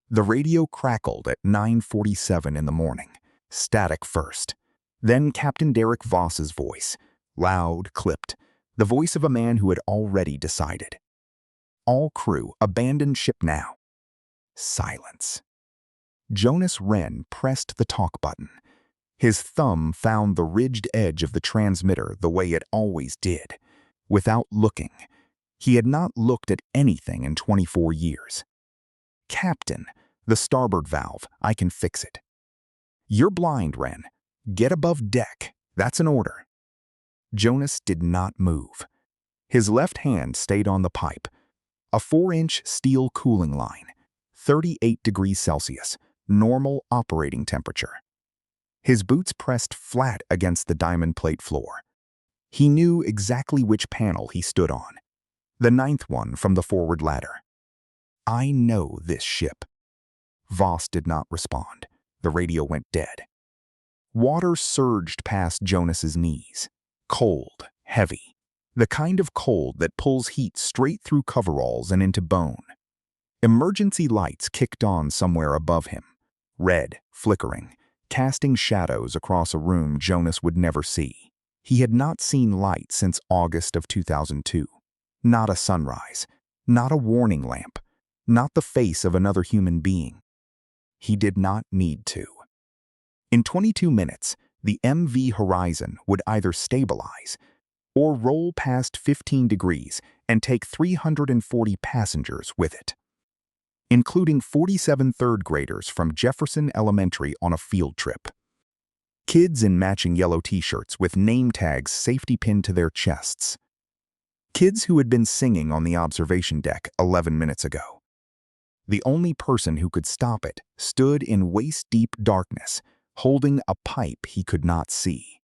The radio crackled at 9:47 in the morning, static first. Then Captain Derek Voss's voice, loud, clipped, the voice of a man who had already decided. All crew, abandon ship now. Silence. Jonas Wren pressed the talk button. His thumb found the ridged edge of the transmitter the way it always did, without looking. He had not looked at anything in 24 years. Captain, the starboard valve, I can fix it. You're blind, Wren. Get above deck. That's an order. Jonas did not move. His left hand stayed on the pipe. A 4-inch steel cooling line, 38 degrees Celsius, normal operating temperature. His boots pressed flat against the diamond plate floor. He knew exactly which panel he stood on. The 9th one from the forward ladder. I know this ship. Voss did not respond. The radio went dead. Water surged past Jonas's knees. Cold, heavy. The kind of cold that pulls heat straight through coveralls and into bone. Emergency lights kicked on somewhere above him. Red, flickering, casting shadows across a room Jonas would never see. He had not seen light since August of 2002. Not a sunrise. Not a warning lamp. Not the face of another human being. He did not need to. In 22 minutes, the MV Horizon would either stabilize or roll past 15 degrees and take 340 passengers with it, including 47 third graders from Jefferson Elementary on a field trip. Kids in matching yellow t-shirts with name tags safety pinned to their chests. Kids who had been singing on the observation deck 11 minutes ago. The only person who could stop it stood in waist-deep darkness, holding a pipe he could not see.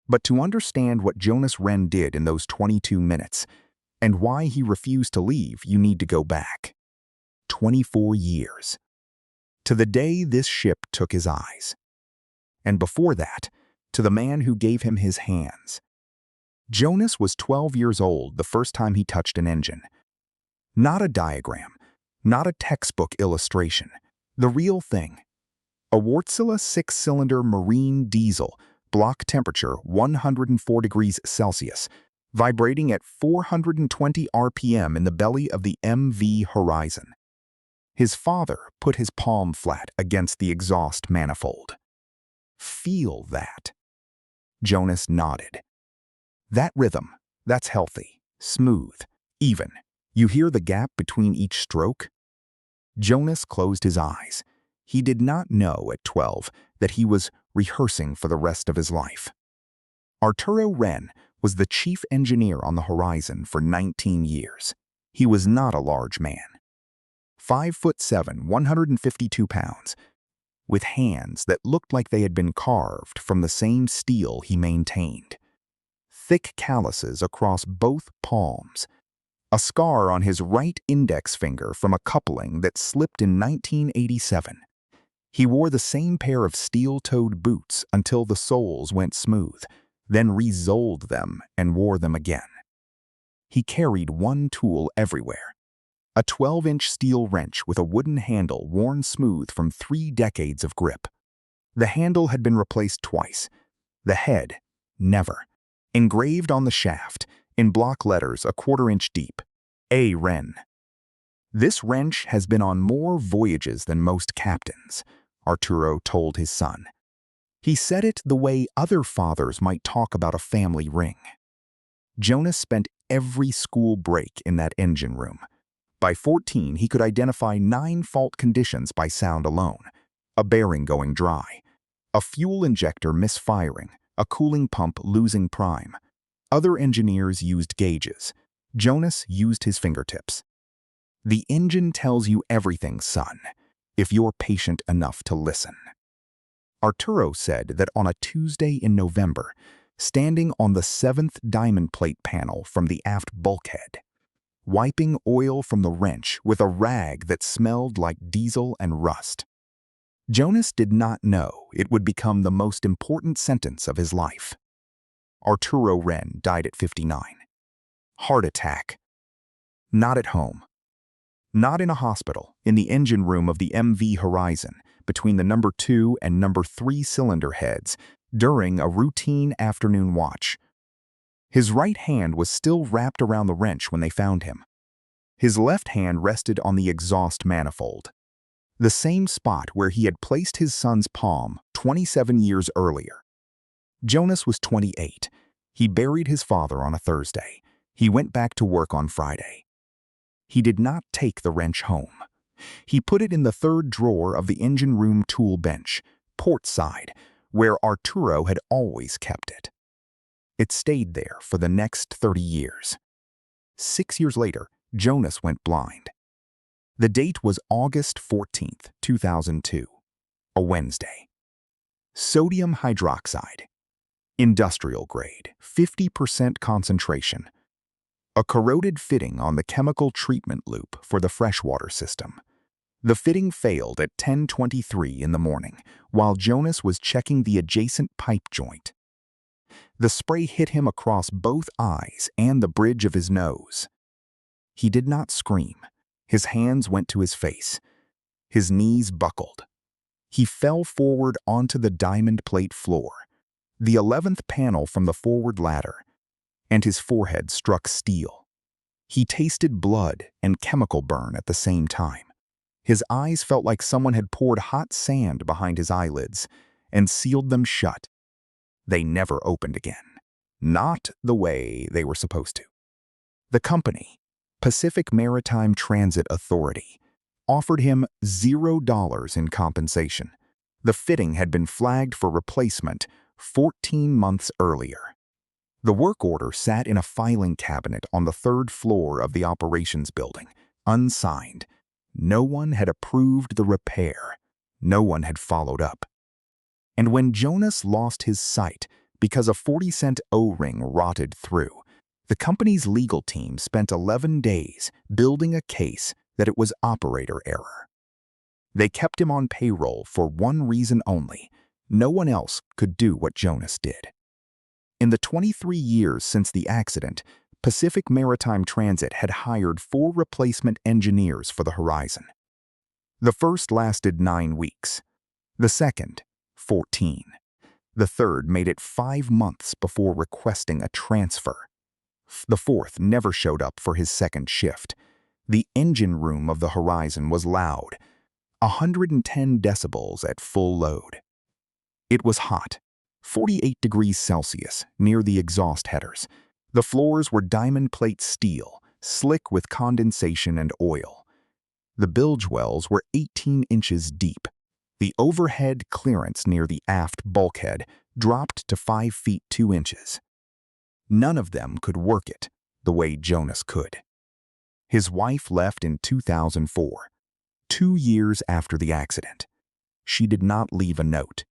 But to understand what Jonas Wren did in those 22 minutes, and why he refused to leave, you need to go back. 24 years. To the day this ship took his eyes. And before that, to the man who gave him his hands. Jonas was 12 years old the first time he touched an engine. Not a diagram, not a textbook illustration. The real thing. A Wärtsilä 6-cylinder marine diesel, block temperature 104 degrees Celsius, vibrating at 420 RPM in the belly of the MV Horizon. His father put his palm flat against the exhaust manifold. Feel that. Jonas nodded. That rhythm, that's healthy, smooth, even. You hear the gap between each stroke? Jonas closed his eyes. He did not know at 12 that he was rehearsing for the rest of his life. Arturo Wren was the chief engineer on the Horizon for 19 years. He was not a large man. 5'7", 152 pounds, with hands that looked like they had been carved from the same steel he maintained. Thick calluses across both palms. A scar on his right index finger from a coupling that slipped in 1987. He wore the same pair of steel-toed boots until the soles went smooth, then re-soled them and wore them again. He carried one tool everywhere. A 12-inch steel wrench with a wooden handle worn smooth from 3 decades of grip. The handle had been replaced twice. The head, never. Engraved on the shaft, in block letters a 1/4 inch deep, A. Wren. This wrench has been on more voyages than most captains, Arturo told his son. He said it the way other fathers might talk about a family ring. Jonas spent every school break in that engine room. By 14, he could identify 9 fault conditions by sound alone. A bearing going dry, a fuel injector misfiring, a cooling pump losing prime. Other engineers used gauges. Jonas used his fingertips. The engine tells you everything, son, if you're patient enough to listen. Arturo said that on a Tuesday in November, standing on the 7th diamond plate panel from the aft bulkhead, wiping oil from the wrench with a rag that smelled like diesel and rust. Jonas did not know it would become the most important sentence of his life. Arturo Wren died at 59. Heart attack. Not at home. Not in a hospital, in the engine room of the MV Horizon, between the number 2 and number 3 cylinder heads, during a routine afternoon watch. His right hand was still wrapped around the wrench when they found him. His left hand rested on the exhaust manifold, the same spot where he had placed his son's palm 27 years earlier. Jonas was 28. He buried his father on a Thursday. He went back to work on Friday. He did not take the wrench home. He put it in the third drawer of the engine room tool bench, port side, where Arturo had always kept it. It stayed there for the next 30 years. 6 years later, Jonas went blind. The date was August 14th, 2002, a Wednesday. Sodium hydroxide, industrial grade, 50% concentration. A corroded fitting on the chemical treatment loop for the freshwater system. The fitting failed at 10:23 in the morning, while Jonas was checking the adjacent pipe joint. The spray hit him across both eyes and the bridge of his nose. He did not scream. His hands went to his face. His knees buckled. He fell forward onto the diamond plate floor, the 11th panel from the forward ladder, and his forehead struck steel. He tasted blood and chemical burn at the same time. His eyes felt like someone had poured hot sand behind his eyelids and sealed them shut. They never opened again. Not the way they were supposed to. The company, Pacific Maritime Transit Authority, offered him $0 in compensation. The fitting had been flagged for replacement 14 months earlier. The work order sat in a filing cabinet on the third floor of the operations building, unsigned. No one had approved the repair. No one had followed up. And when Jonas lost his sight because a 40-cent O-ring rotted through, the company's legal team spent 11 days building a case that it was operator error. They kept him on payroll for one reason only. No one else could do what Jonas did. In the 23 years since the accident, Pacific Maritime Transit had hired 4 replacement engineers for the Horizon. The first lasted 9 weeks. The second, 14. The third made it 5 months before requesting a transfer. The fourth never showed up for his second shift. The engine room of the Horizon was loud, 110 decibels at full load. It was hot, 48 degrees Celsius, near the exhaust headers. The floors were diamond plate steel, slick with condensation and oil. The bilge wells were 18 inches deep. The overhead clearance near the aft bulkhead dropped to 5 feet 2 inches. None of them could work it the way Jonas could. His wife left in 2004, 2 years after the accident. She did not leave a note.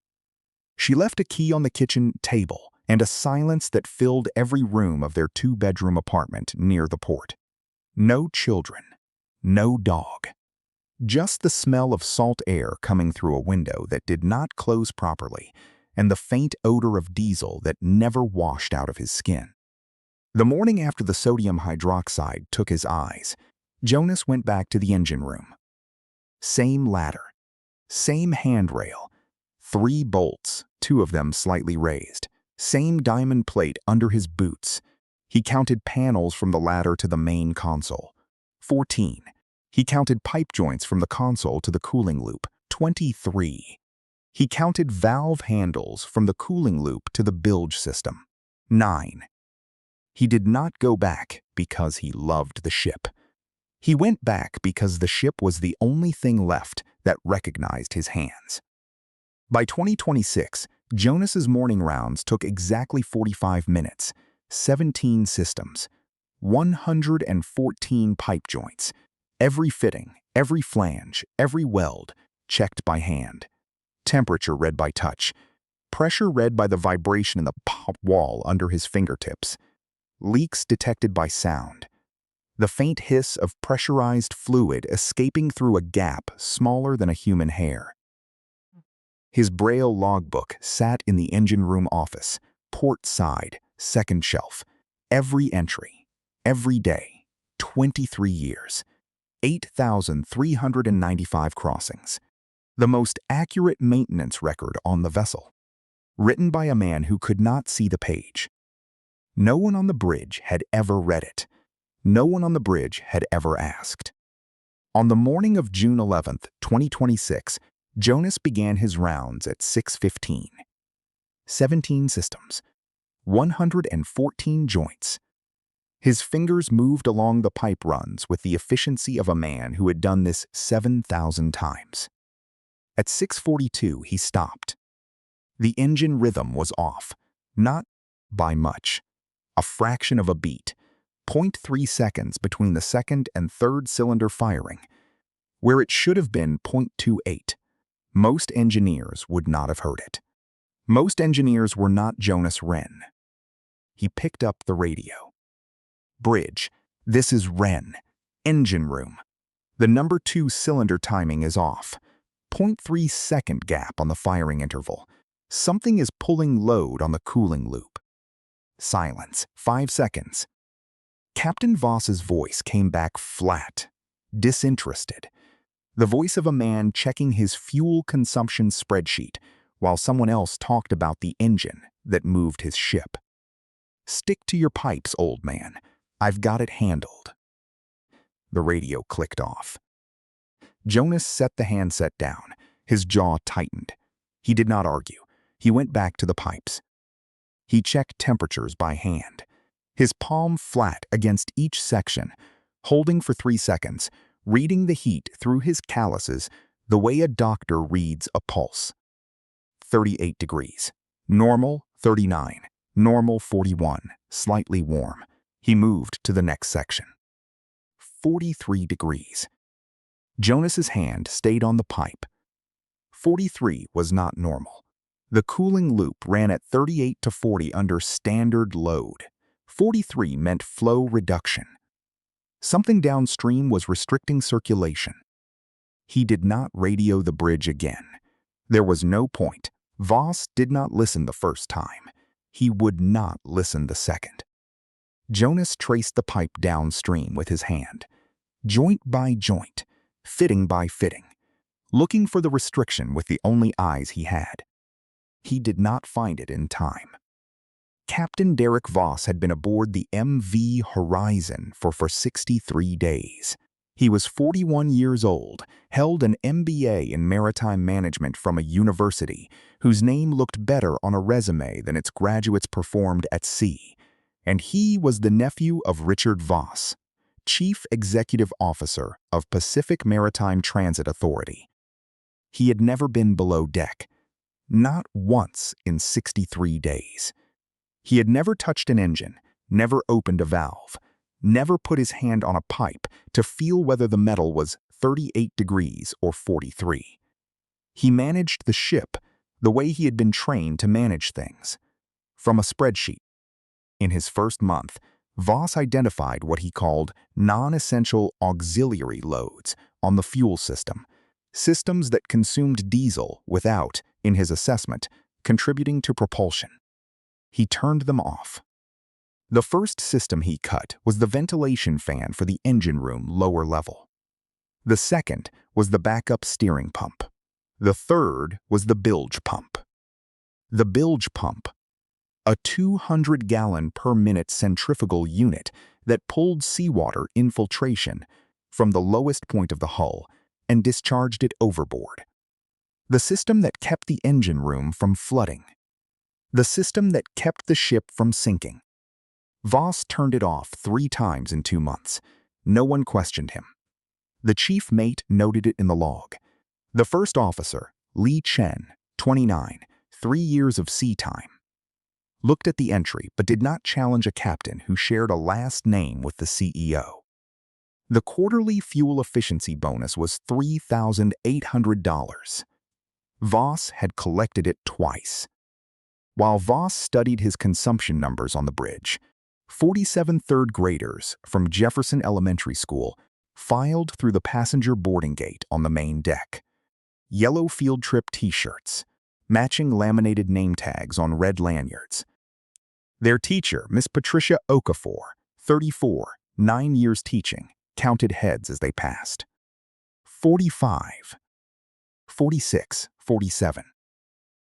She left a key on the kitchen table and a silence that filled every room of their 2-bedroom apartment near the port. No children, no dog. Just the smell of salt air coming through a window that did not close properly, and the faint odor of diesel that never washed out of his skin. The morning after the sodium hydroxide took his eyes, Jonas went back to the engine room. Same ladder, same handrail, 3 bolts, 2 of them slightly raised, same diamond plate under his boots. He counted panels from the ladder to the main console, 14. He counted pipe joints from the console to the cooling loop, 23. He counted valve handles from the cooling loop to the bilge system, 9. He did not go back because he loved the ship. He went back because the ship was the only thing left that recognized his hands. By 2026, Jonas's morning rounds took exactly 45 minutes, 17 systems, 114 pipe joints, every fitting, every flange, every weld, checked by hand. Temperature read by touch, pressure read by the vibration in the pop wall under his fingertips, leaks detected by sound, the faint hiss of pressurized fluid escaping through a gap smaller than a human hair. His Braille logbook sat in the engine room office, port side, second shelf. Every entry, every day, 23 years. 8,395 crossings. The most accurate maintenance record on the vessel. Written by a man who could not see the page. No one on the bridge had ever read it. No one on the bridge had ever asked. On the morning of June 11, 2026, Jonas began his rounds at 6:15. 17 systems. 114 joints. His fingers moved along the pipe runs with the efficiency of a man who had done this 7,000 times. At 6:42, he stopped. The engine rhythm was off, not by much. A fraction of a beat, 0.3 seconds between the second and third cylinder firing, where it should have been 0.28. Most engineers would not have heard it. Most engineers were not Jonas Wren. He picked up the radio. Bridge, this is Wren. Engine room. The number 2 cylinder timing is off. 0.3 second gap on the firing interval. Something is pulling load on the cooling loop. Silence. 5 seconds. Captain Voss's voice came back flat, disinterested. The voice of a man checking his fuel consumption spreadsheet while someone else talked about the engine that moved his ship. Stick to your pipes, old man. I've got it handled. The radio clicked off. Jonas set the handset down. His jaw tightened. He did not argue. He went back to the pipes. He checked temperatures by hand. His palm flat against each section, holding for 3 seconds, reading the heat through his calluses the way a doctor reads a pulse. 38 degrees. Normal, 39. Normal, 41. Slightly warm. He moved to the next section. 43 degrees. Jonas's hand stayed on the pipe. 43 was not normal. The cooling loop ran at 38 to 40 under standard load. 43 meant flow reduction. Something downstream was restricting circulation. He did not radio the bridge again. There was no point. Voss did not listen the first time. He would not listen the second. Jonas traced the pipe downstream with his hand, joint by joint, fitting by fitting, looking for the restriction with the only eyes he had. He did not find it in time. Captain Derek Voss had been aboard the MV Horizon for 63 days. He was 41 years old, held an MBA in maritime management from a university whose name looked better on a resume than its graduates performed at sea, and he was the nephew of Richard Voss, Chief Executive Officer of Pacific Maritime Transit Authority. He had never been below deck, not once in 63 days. He had never touched an engine, never opened a valve, never put his hand on a pipe to feel whether the metal was 38 degrees or 43. He managed the ship the way he had been trained to manage things, from a spreadsheet. In his first month, Voss identified what he called non-essential auxiliary loads on the fuel system, systems that consumed diesel without, in his assessment, contributing to propulsion. He turned them off. The first system he cut was the ventilation fan for the engine room lower level. The second was the backup steering pump. The third was the bilge pump. The bilge pump, a 200-gallon per minute centrifugal unit that pulled seawater infiltration from the lowest point of the hull and discharged it overboard. The system that kept the engine room from flooding. The system that kept the ship from sinking. Voss turned it off 3 times in 2 months. No one questioned him. The chief mate noted it in the log. The first officer, Li Chen, 29, 3 years of sea time, looked at the entry but did not challenge a captain who shared a last name with the CEO. The quarterly fuel efficiency bonus was $3,800. Voss had collected it twice. While Voss studied his consumption numbers on the bridge, 47 third graders from Jefferson Elementary School filed through the passenger boarding gate on the main deck. Yellow field trip t-shirts, matching laminated name tags on red lanyards. Their teacher, Miss Patricia Okafor, 34, 9 years teaching, counted heads as they passed. 45, 46, 47.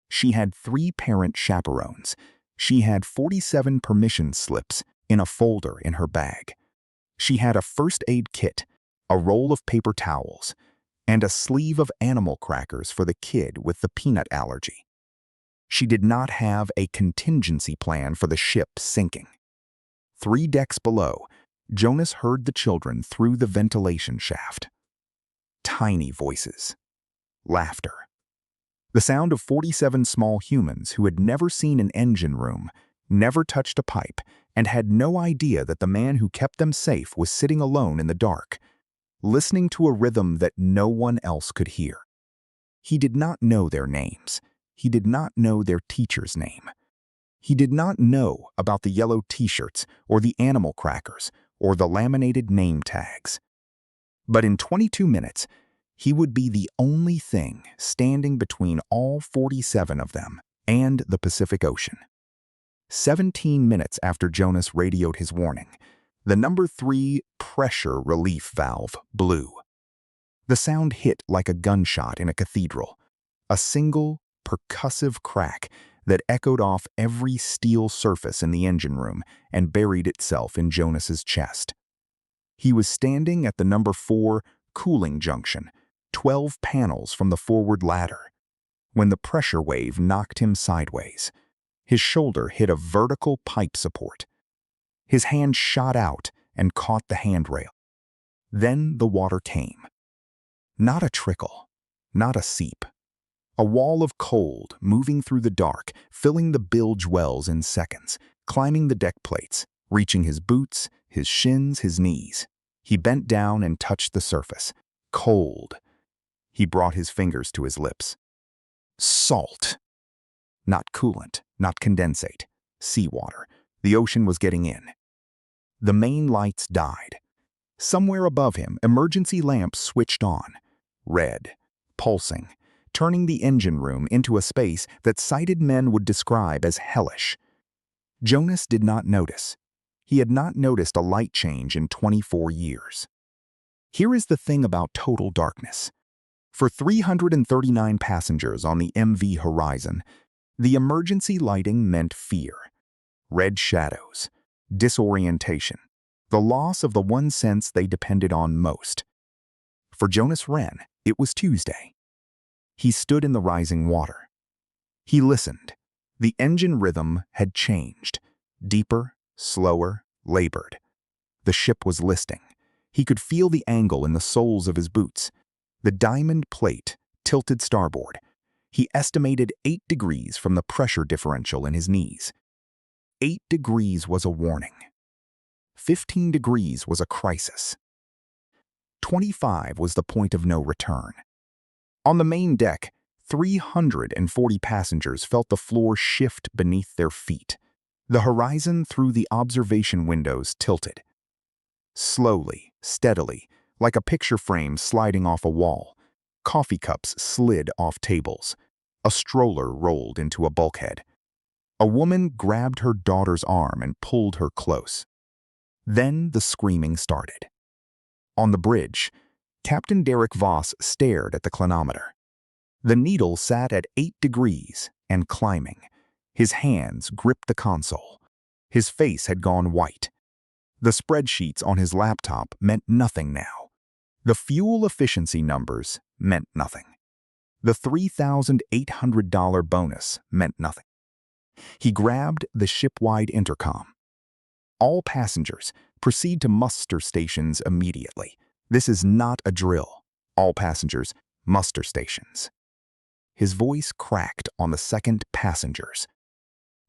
She had 3 parent chaperones. She had 47 permission slips in a folder in her bag. She had a first aid kit, a roll of paper towels, and a sleeve of animal crackers for the kid with the peanut allergy. She did not have a contingency plan for the ship sinking. 3 decks below, Jonas heard the children through the ventilation shaft. Tiny voices. Laughter. The sound of 47 small humans who had never seen an engine room, never touched a pipe, and had no idea that the man who kept them safe was sitting alone in the dark, listening to a rhythm that no one else could hear. He did not know their names. He did not know their teacher's name. He did not know about the yellow t-shirts or the animal crackers or the laminated name tags. But in 22 minutes, he would be the only thing standing between all 47 of them and the Pacific Ocean. 17 minutes after Jonas radioed his warning, the number 3 pressure relief valve blew. The sound hit like a gunshot in a cathedral, a single, percussive crack that echoed off every steel surface in the engine room and buried itself in Jonas's chest. He was standing at the number 4 cooling junction, 12 panels from the forward ladder, when the pressure wave knocked him sideways. His shoulder hit a vertical pipe support. His hand shot out and caught the handrail. Then the water came. Not a trickle, not a seep. A wall of cold moving through the dark, filling the bilge wells in seconds, climbing the deck plates, reaching his boots, his shins, his knees. He bent down and touched the surface. Cold. He brought his fingers to his lips. Salt. Not coolant, not condensate. Seawater. The ocean was getting in. The main lights died. Somewhere above him, emergency lamps switched on. Red. Pulsing. Turning the engine room into a space that sighted men would describe as hellish. Jonas did not notice. He had not noticed a light change in 24 years. Here is the thing about total darkness. For 339 passengers on the MV Horizon, the emergency lighting meant fear, red shadows, disorientation, the loss of the one sense they depended on most. For Jonas Wren, it was Tuesday. He stood in the rising water. He listened. The engine rhythm had changed, deeper, slower, labored. The ship was listing. He could feel the angle in the soles of his boots. The diamond plate tilted starboard. He estimated 8 degrees from the pressure differential in his knees. 8 degrees was a warning. 15 degrees was a crisis. 25 was the point of no return. On the main deck, 340 passengers felt the floor shift beneath their feet. The horizon through the observation windows tilted. Slowly, steadily, like a picture frame sliding off a wall, coffee cups slid off tables. A stroller rolled into a bulkhead. A woman grabbed her daughter's arm and pulled her close. Then the screaming started. On the bridge, Captain Derek Voss stared at the clinometer. The needle sat at 8 degrees and climbing. His hands gripped the console. His face had gone white. The spreadsheets on his laptop meant nothing now. The fuel efficiency numbers meant nothing. The $3,800 bonus meant nothing. He grabbed the ship-wide intercom. All passengers, proceed to muster stations immediately. This is not a drill. All passengers, muster stations. His voice cracked on the second passengers.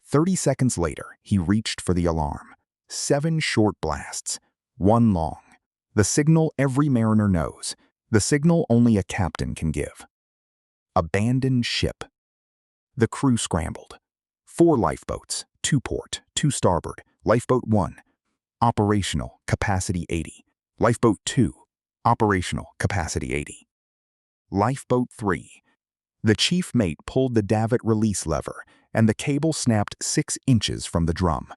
30 seconds later, he reached for the alarm. 7 short blasts, 1 long. The signal every mariner knows. The signal only a captain can give. Abandon ship. The crew scrambled. 4 lifeboats, 2 port, 2 starboard. Lifeboat 1, operational, capacity 80. Lifeboat 2, operational, capacity 80. Lifeboat 3. The chief mate pulled the davit release lever, and the cable snapped 6 inches from the drum.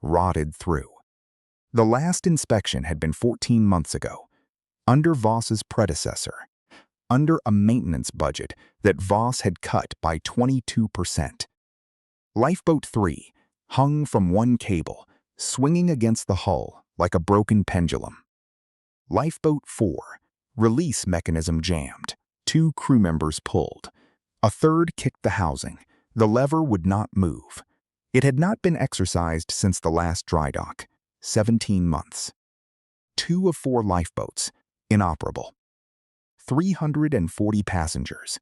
Rotted through. The last inspection had been 14 months ago, under Voss's predecessor, under a maintenance budget that Voss had cut by 22%. Lifeboat 3 hung from one cable, swinging against the hull like a broken pendulum. Lifeboat 4, release mechanism jammed. 2 crew members pulled. A third kicked the housing. The lever would not move. It had not been exercised since the last dry dock, 17 months. 2 of 4 lifeboats, inoperable. 340 passengers.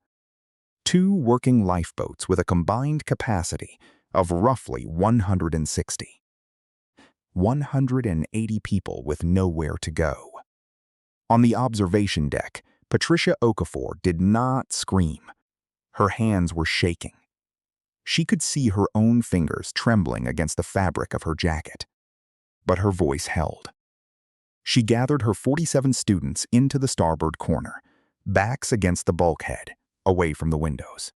2 working lifeboats with a combined capacity of roughly 160. 180 people with nowhere to go. On the observation deck, Patricia Okafor did not scream. Her hands were shaking. She could see her own fingers trembling against the fabric of her jacket. But her voice held. She gathered her 47 students into the starboard corner, backs against the bulkhead, away from the windows.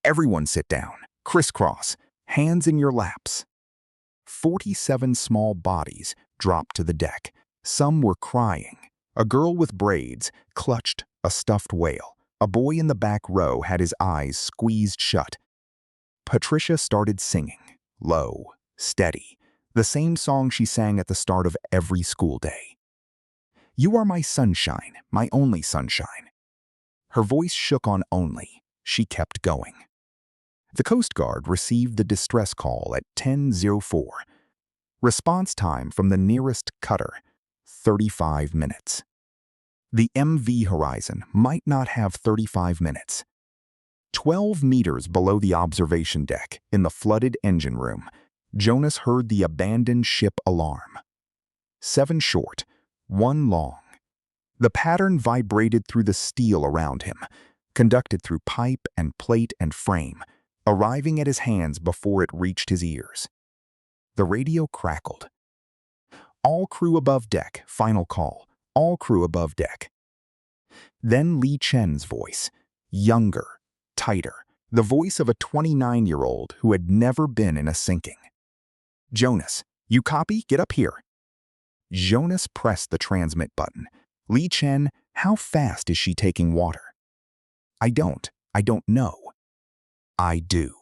Everyone sit down, crisscross, hands in your laps. 47 small bodies dropped to the deck. Some were crying. A girl with braids clutched a stuffed whale. A boy in the back row had his eyes squeezed shut. Patricia started singing, low, steady, the same song she sang at the start of every school day. You are my sunshine, my only sunshine. Her voice shook on only. She kept going. The Coast Guard received the distress call at 10:04. Response time from the nearest cutter, 35 minutes. The MV Horizon might not have 35 minutes. 12 meters below the observation deck, in the flooded engine room, Jonas heard the abandoned ship alarm. 7 short, 1 long. The pattern vibrated through the steel around him, conducted through pipe and plate and frame, arriving at his hands before it reached his ears. The radio crackled. All crew above deck, final call. All crew above deck. Then Li Chen's voice, younger, tighter, the voice of a 29-year-old who had never been in a sinking. Jonas, you copy? Get up here. Jonas pressed the transmit button. Li Chen, how fast is she taking water? I don't know. I do.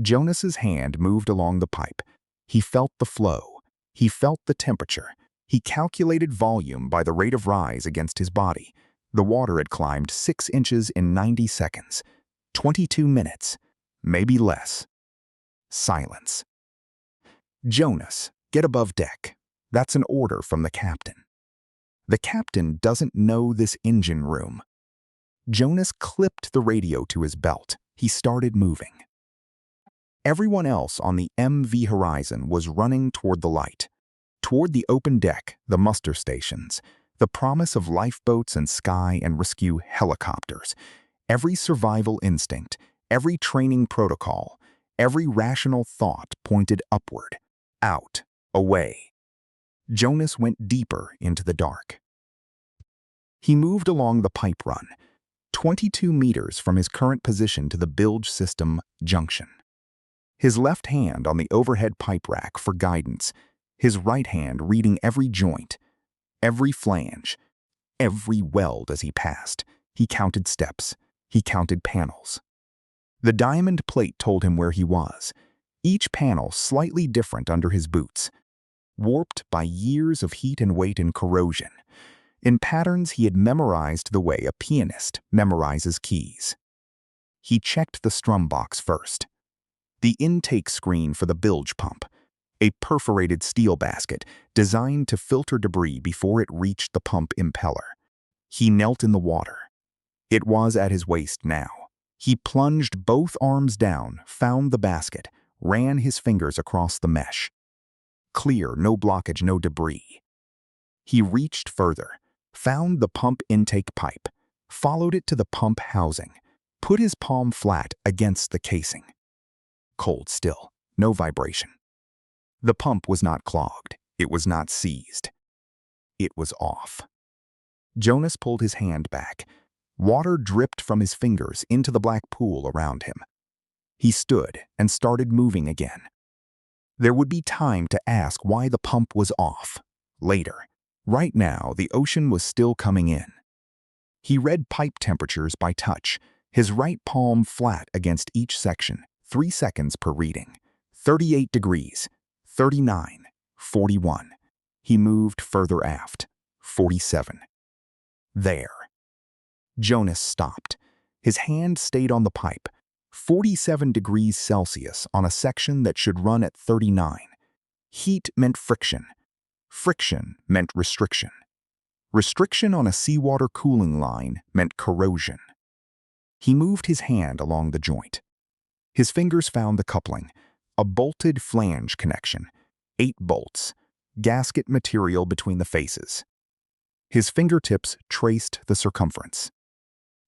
Jonas's hand moved along the pipe. He felt the flow. He felt the temperature. He calculated volume by the rate of rise against his body. The water had climbed 6 inches in 90 seconds. 22 minutes. Maybe less. Silence. Jonas, get above deck. That's an order from the captain. The captain doesn't know this engine room. Jonas clipped the radio to his belt. He started moving. Everyone else on the MV Horizon was running toward the light, toward the open deck, the muster stations, the promise of lifeboats and sky and rescue helicopters. Every survival instinct, every training protocol, every rational thought pointed upward, out, away. Jonas went deeper into the dark. He moved along the pipe run, 22 meters from his current position to the bilge system junction. His left hand on the overhead pipe rack for guidance, his right hand reading every joint, every flange, every weld as he passed. He counted steps. He counted panels. The diamond plate told him where he was, each panel slightly different under his boots, warped by years of heat and weight and corrosion, in patterns he had memorized the way a pianist memorizes keys. He checked the strum box first. The intake screen for the bilge pump, a perforated steel basket designed to filter debris before it reached the pump impeller. He knelt in the water. It was at his waist now. He plunged both arms down, found the basket, ran his fingers across the mesh. Clear, no blockage, no debris. He reached further, found the pump intake pipe, followed it to the pump housing, put his palm flat against the casing. Cold still, no vibration. The pump was not clogged. It was not seized. It was off. Jonas pulled his hand back. Water dripped from his fingers into the black pool around him. He stood and started moving again. There would be time to ask why the pump was off. Later. Right now, the ocean was still coming in. He read pipe temperatures by touch, his right palm flat against each section, 3 seconds per reading. 38 degrees, 39, 41. He moved further aft. 47. There. Jonas stopped. His hand stayed on the pipe. 47 degrees Celsius on a section that should run at 39. Heat meant friction. Friction meant restriction. Restriction on a seawater cooling line meant corrosion. He moved his hand along the joint. His fingers found the coupling, a bolted flange connection, 8 bolts, gasket material between the faces. His fingertips traced the circumference.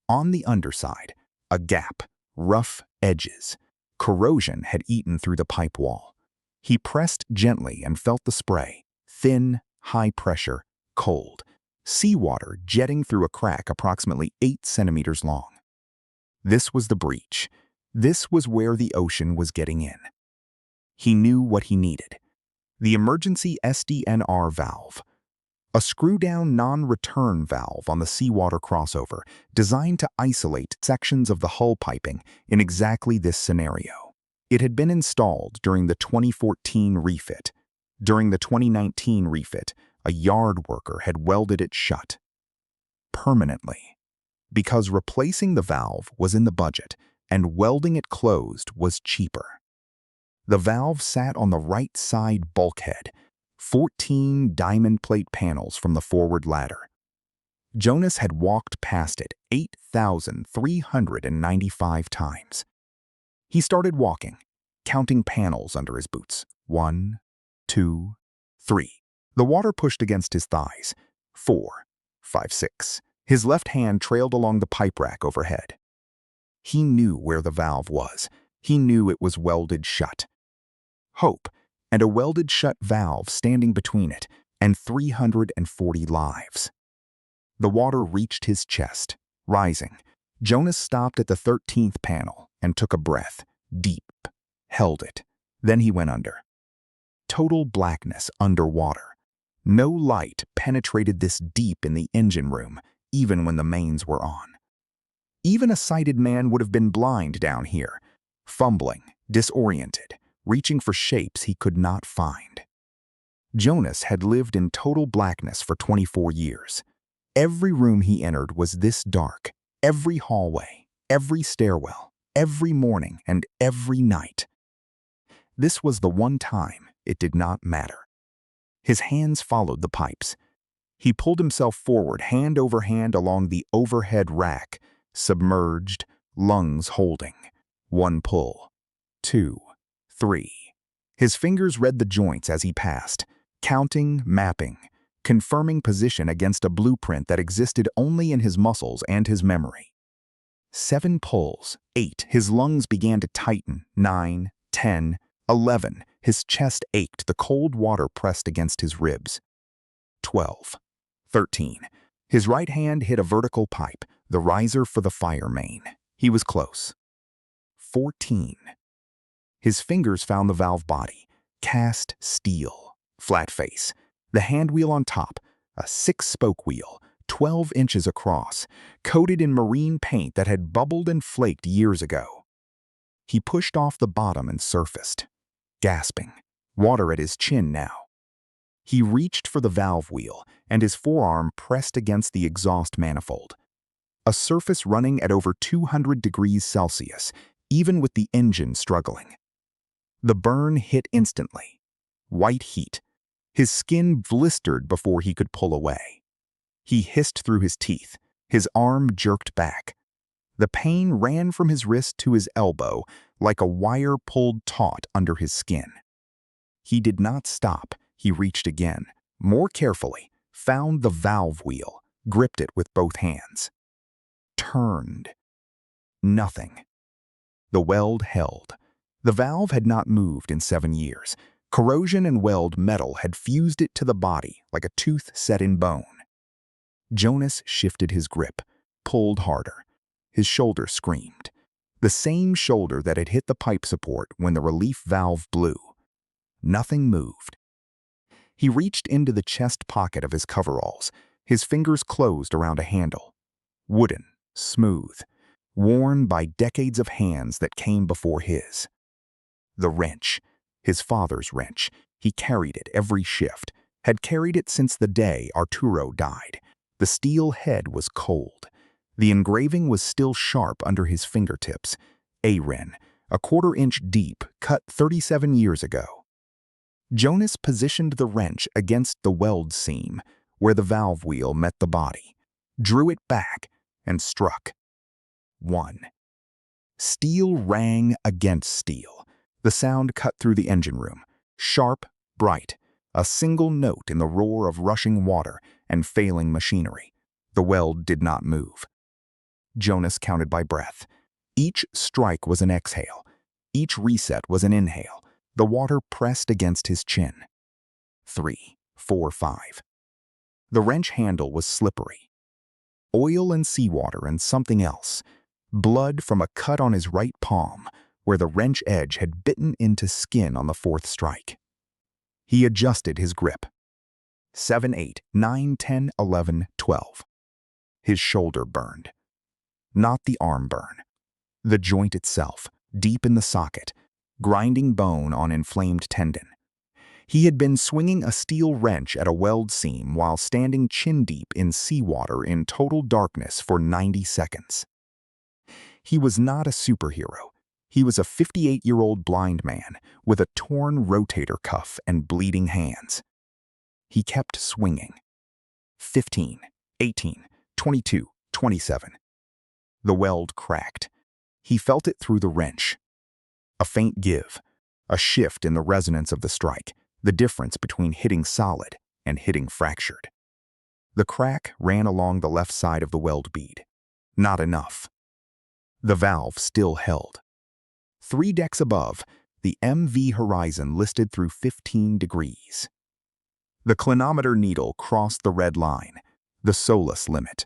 On the underside, a gap, rough edges. Corrosion had eaten through the pipe wall. He pressed gently and felt the spray, thin, high pressure, cold. Seawater jetting through a crack approximately 8 centimeters long. This was the breach. This was where the ocean was getting in. He knew what he needed. The emergency SDNR valve. A screw-down non-return valve on the seawater crossover designed to isolate sections of the hull piping in exactly this scenario. It had been installed during the 2014 refit. During the 2019 refit, a yard worker had welded it shut. Permanently. Because replacing the valve was in the budget and welding it closed was cheaper. The valve sat on the right side bulkhead, 14 diamond plate panels from the forward ladder. Jonas had walked past it 8,395 times. He started walking, counting panels under his boots. 1, 2, 3. The water pushed against his thighs. 4, 5, 6. His left hand trailed along the pipe rack overhead. He knew where the valve was. He knew it was welded shut. Hope, and a welded shut valve standing between it, and 340 lives. The water reached his chest, rising. Jonas stopped at the 13th panel and took a breath, deep, held it. Then he went under. Total blackness underwater. No light penetrated this deep in the engine room, even when the mains were on. Even a sighted man would have been blind down here, fumbling, disoriented, reaching for shapes he could not find. Jonas had lived in total blackness for 24 years. Every room he entered was this dark, every hallway, every stairwell, every morning and every night. This was the one time it did not matter. His hands followed the pipes. He pulled himself forward, hand over hand along the overhead rack, submerged, lungs holding. 1 pull, 2, 3. His fingers read the joints as he passed, counting, mapping, confirming position against a blueprint that existed only in his muscles and his memory. 7 pulls, 8. His lungs began to tighten. 9, 10, 11. His chest ached, the cold water pressed against his ribs. 12, 13. His right hand hit a vertical pipe, the riser for the fire main. He was close. 14. His fingers found the valve body, cast steel, flat face, the hand wheel on top, a 6-spoke wheel, 12 inches across, coated in marine paint that had bubbled and flaked years ago. He pushed off the bottom and surfaced, gasping, water at his chin now. He reached for the valve wheel, and his forearm pressed against the exhaust manifold. A surface running at over 200 degrees Celsius, even with the engine struggling. The burn hit instantly. White heat. His skin blistered before he could pull away. He hissed through his teeth. His arm jerked back. The pain ran from his wrist to his elbow like a wire pulled taut under his skin. He did not stop. He reached again, more carefully, found the valve wheel, gripped it with both hands. Turned. Nothing. The weld held. The valve had not moved in 7 years. Corrosion and weld metal had fused it to the body like a tooth set in bone. Jonas shifted his grip, pulled harder. His shoulder screamed. The same shoulder that had hit the pipe support when the relief valve blew. Nothing moved. He reached into the chest pocket of his coveralls, his fingers closed around a handle. Wooden, smooth, worn by decades of hands that came before his. The wrench, his father's wrench, he carried it every shift, had carried it since the day Arturo died. The steel head was cold. The engraving was still sharp under his fingertips. A-Wren, a quarter-inch deep, cut 37 years ago. Jonas positioned the wrench against the weld seam, where the valve wheel met the body, drew it back, and struck. 1. Steel rang against steel. The sound cut through the engine room, sharp, bright, a single note in the roar of rushing water and failing machinery. The weld did not move. Jonas counted by breath. Each strike was an exhale. Each reset was an inhale. The water pressed against his chin. 3, 4, 5. The wrench handle was slippery. Oil and seawater and something else. Blood from a cut on his right palm, where the wrench edge had bitten into skin on the 4th strike. He adjusted his grip. 7, 8, 9, 10, 11, 12. His shoulder burned. Not the arm burn. The joint itself, deep in the socket, grinding bone on inflamed tendon. He had been swinging a steel wrench at a weld seam while standing chin-deep in seawater in total darkness for 90 seconds. He was not a superhero. He was a 58-year-old blind man with a torn rotator cuff and bleeding hands. He kept swinging. 15, 18, 22, 27. The weld cracked. He felt it through the wrench. A faint give, a shift in the resonance of the strike, the difference between hitting solid and hitting fractured. The crack ran along the left side of the weld bead. Not enough. The valve still held. 3 decks above, the MV horizon listed through 15 degrees. The clinometer needle crossed the red line, the solace limit.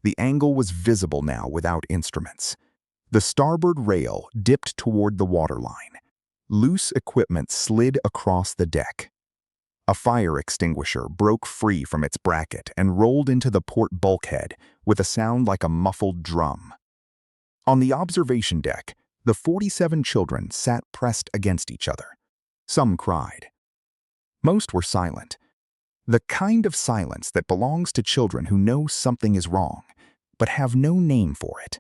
The angle was visible now without instruments. The starboard rail dipped toward the waterline. Loose equipment slid across the deck. A fire extinguisher broke free from its bracket and rolled into the port bulkhead with a sound like a muffled drum. On the observation deck, the 47 children sat pressed against each other. Some cried. Most were silent. The kind of silence that belongs to children who know something is wrong, but have no name for it.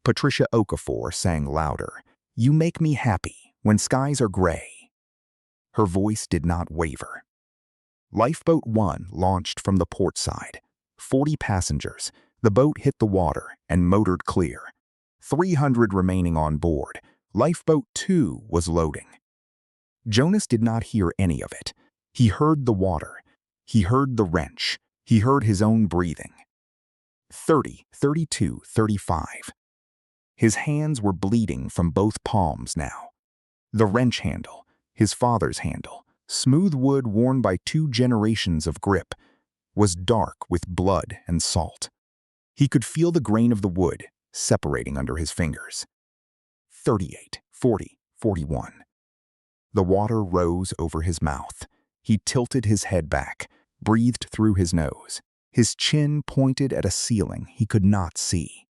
Patricia Okafor sang louder, "You make me happy when skies are gray." Her voice did not waver. Lifeboat 1 launched from the port side. 40 passengers. The boat hit the water and motored clear. 300 remaining on board. Lifeboat 2 was loading. Jonas did not hear any of it. He heard the water. He heard the wrench. He heard his own breathing. 30, 32, 35. His hands were bleeding from both palms now. The wrench handle, his father's handle, smooth wood worn by 2 generations of grip, was dark with blood and salt. He could feel the grain of the wood separating under his fingers. 38, 40, 41. The water rose over his mouth. He tilted his head back, breathed through his nose. His chin pointed at a ceiling he could not see.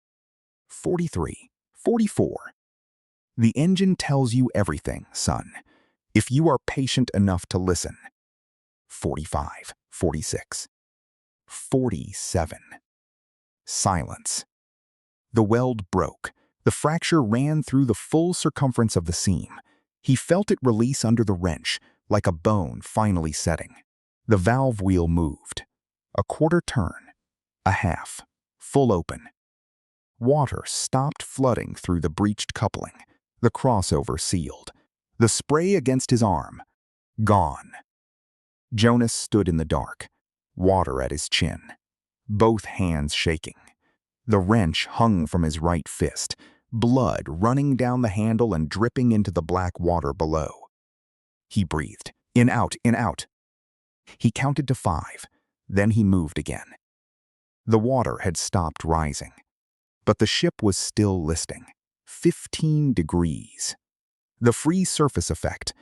43, 44. The engine tells you everything, son, if you are patient enough to listen. 45, 46. 47. Silence. The weld broke. The fracture ran through the full circumference of the seam. He felt it release under the wrench, like a bone finally setting. The valve wheel moved. A quarter turn. A half. Full open. Water stopped flooding through the breached coupling. The crossover sealed. The spray against his arm. Gone. Jonas stood in the dark, water at his chin, both hands shaking. The wrench hung from his right fist, blood running down the handle and dripping into the black water below. He breathed. In, out, in, out. He counted to 5. Then he moved again. The water had stopped rising, but the ship was still listing. 15 degrees. The free surface effect.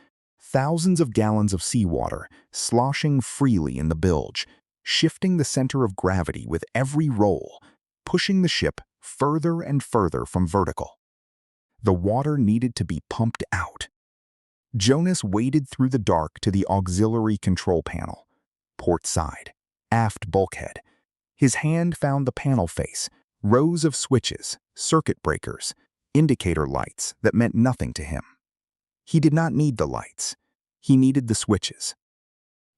Thousands of gallons of seawater sloshing freely in the bilge, shifting the center of gravity with every roll, pushing the ship further and further from vertical. The water needed to be pumped out. Jonas waded through the dark to the auxiliary control panel. Port side, aft bulkhead. His hand found the panel face, rows of switches, circuit breakers, indicator lights that meant nothing to him. He did not need the lights. He needed the switches.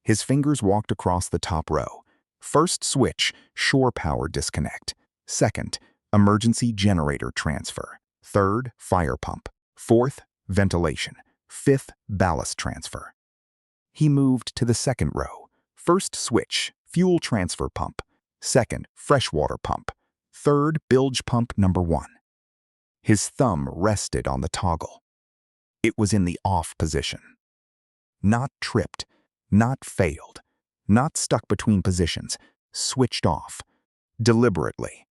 His fingers walked across the top row. First switch, shore power disconnect. Second, emergency generator transfer. Third, fire pump. Fourth, ventilation. Fifth, ballast transfer. He moved to the second row. First switch, fuel transfer pump. Second, freshwater pump. Third, bilge pump number 1. His thumb rested on the toggle. It was in the off position. Not tripped, not failed, not stuck between positions, switched off. Deliberately.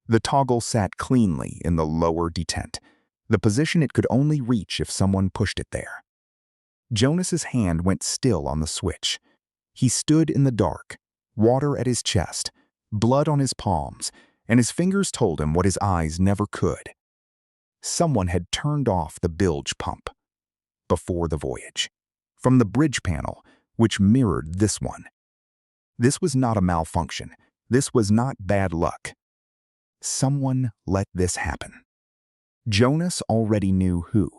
The toggle sat cleanly in the lower detent, the position it could only reach if someone pushed it there. Jonas's hand went still on the switch. He stood in the dark, water at his chest, blood on his palms, and his fingers told him what his eyes never could. Someone had turned off the bilge pump. Before the voyage. From the bridge panel, which mirrored this one. This was not a malfunction. This was not bad luck. Someone let this happen. Jonas already knew who.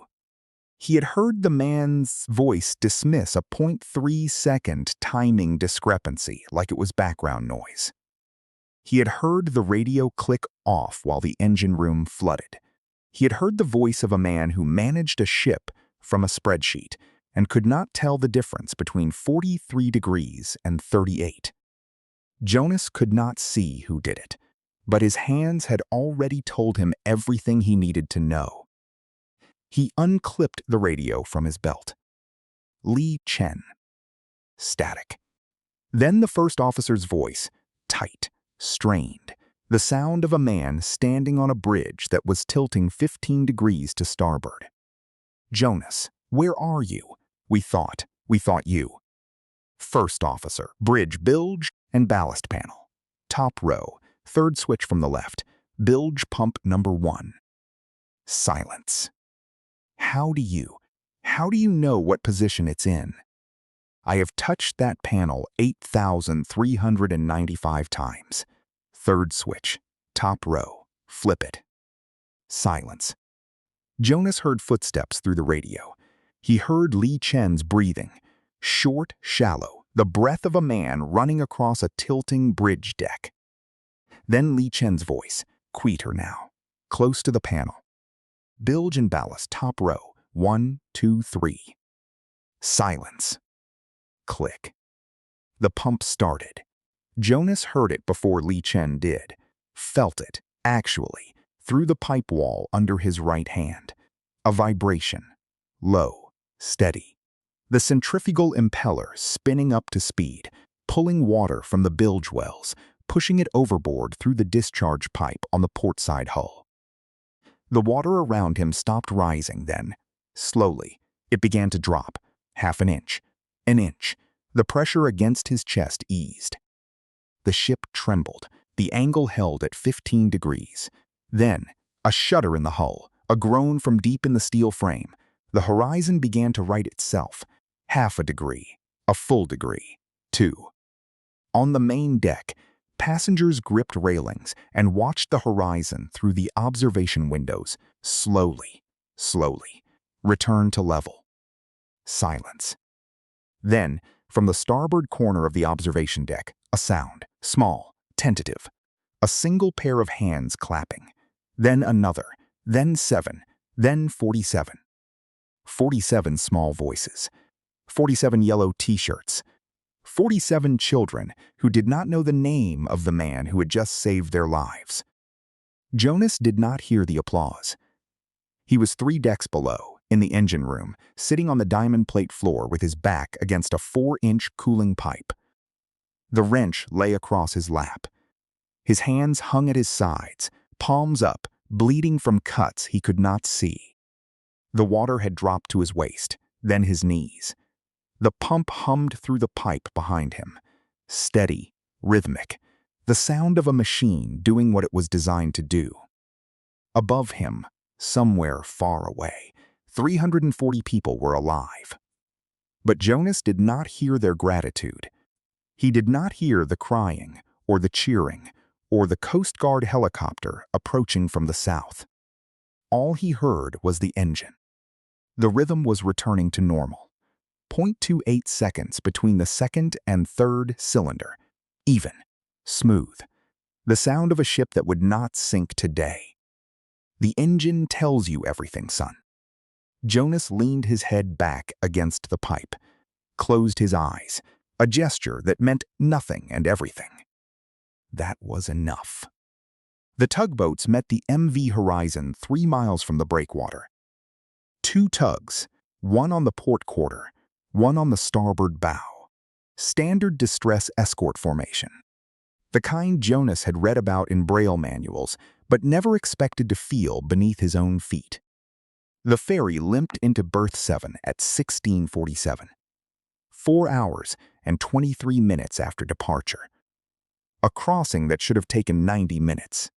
He had heard the man's voice dismiss a 0.3-second timing discrepancy like it was background noise. He had heard the radio click off while the engine room flooded. He had heard the voice of a man who managed a ship from a spreadsheet and could not tell the difference between 43 degrees and 38. Jonas could not see who did it, but his hands had already told him everything he needed to know. He unclipped the radio from his belt. Lee Chen. Static. Then the first officer's voice, tight, strained, the sound of a man standing on a bridge that was tilting 15 degrees to starboard. Jonas, where are you? We thought you. First officer, bridge bilge and ballast panel. Top row, third switch from the left, bilge pump number 1. Silence. How do you know what position it's in? I have touched that panel 8,395 times. Third switch, top row, flip it. Silence. Jonas heard footsteps through the radio. He heard Lee Chen's breathing, short, shallow, the breath of a man running across a tilting bridge deck. Then Lee Chen's voice, quieter now, close to the panel. Bilge and ballast, top row, 1, 2, 3. Silence. Click. The pump started. Jonas heard it before Lee Chen did, felt it, actually, through the pipe wall under his right hand. A vibration, low, steady. The centrifugal impeller spinning up to speed, pulling water from the bilge wells, pushing it overboard through the discharge pipe on the port side hull. The water around him stopped rising then. Slowly, it began to drop, half an inch. The pressure against his chest eased. The ship trembled, the angle held at 15 degrees. Then, a shudder in the hull, a groan from deep in the steel frame. The horizon began to right itself. Half a degree, a full degree, 2. On the main deck, passengers gripped railings and watched the horizon through the observation windows, slowly, return to level. Silence. Then, from the starboard corner of the observation deck, a sound, small, tentative. A single pair of hands clapping. Then another, then 7, then 47. 47 small voices. 47 yellow t-shirts. 47 children who did not know the name of the man who had just saved their lives. Jonas did not hear the applause. He was 3 decks below, in the engine room, sitting on the diamond plate floor with his back against a 4-inch cooling pipe. The wrench lay across his lap. His hands hung at his sides, palms up, bleeding from cuts he could not see. The water had dropped to his waist, then his knees. The pump hummed through the pipe behind him, steady, rhythmic, the sound of a machine doing what it was designed to do. Above him, somewhere far away, 340 people were alive. But Jonas did not hear their gratitude. He did not hear the crying, or the cheering, or the Coast Guard helicopter approaching from the south. All he heard was the engine. The rhythm was returning to normal. 0.28 seconds between the second and third cylinder. Even. Smooth. The sound of a ship that would not sink today. The engine tells you everything, son. Jonas leaned his head back against the pipe, closed his eyes, a gesture that meant nothing and everything. That was enough. The tugboats met the MV Horizon 3 miles from the breakwater. 2 tugs, one on the port quarter, one on the starboard bow. Standard distress escort formation. The kind Jonas had read about in Braille manuals, but never expected to feel beneath his own feet. The ferry limped into berth 7 at 16:47. 4 hours and 23 minutes after departure. A crossing that should have taken 90 minutes.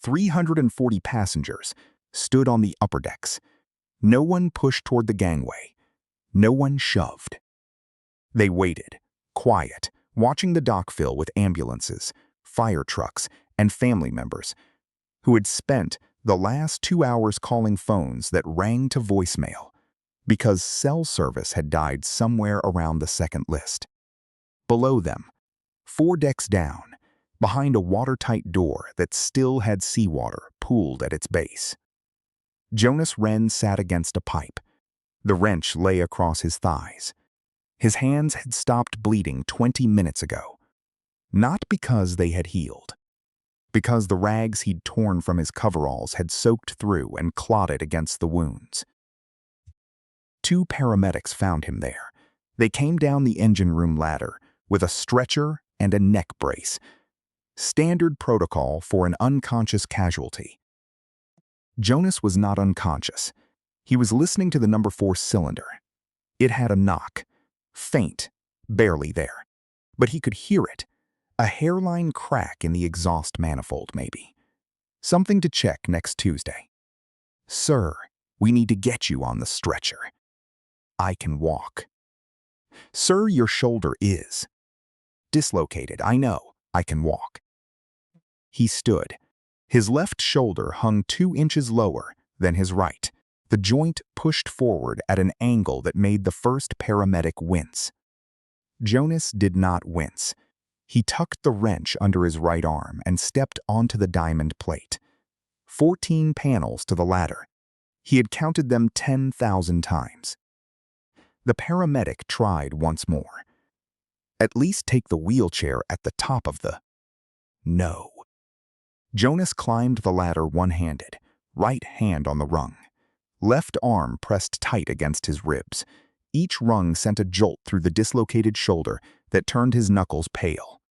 340 passengers stood on the upper decks. No one pushed toward the gangway. No one shoved. They waited, quiet, watching the dock fill with ambulances, fire trucks, and family members who had spent the last 2 hours calling phones that rang to voicemail because cell service had died somewhere around the second list. Below them, 4 decks down, behind a watertight door that still had seawater pooled at its base. Jonas Wren sat against a pipe. The wrench lay across his thighs. His hands had stopped bleeding 20 minutes ago. Not because they had healed. Because the rags he'd torn from his coveralls had soaked through and clotted against the wounds. 2 paramedics found him there. They came down the engine room ladder with a stretcher and a neck brace. Standard protocol for an unconscious casualty. Jonas was not unconscious. He was listening to the number 4 cylinder. It had a knock. Faint, barely there. But he could hear it. A hairline crack in the exhaust manifold, maybe. Something to check next Tuesday. Sir, we need to get you on the stretcher. I can walk. Sir, your shoulder is dislocated. I know. I can walk. He stood. His left shoulder hung 2 inches lower than his right. The joint pushed forward at an angle that made the first paramedic wince. Jonas did not wince. He tucked the wrench under his right arm and stepped onto the diamond plate. 14 panels to the ladder. He had counted them 10,000 times. The paramedic tried once more. At least take the wheelchair at the top of the... No. Jonas climbed the ladder one-handed, right hand on the rung. Left arm pressed tight against his ribs. Each rung sent a jolt through the dislocated shoulder that turned his knuckles pale.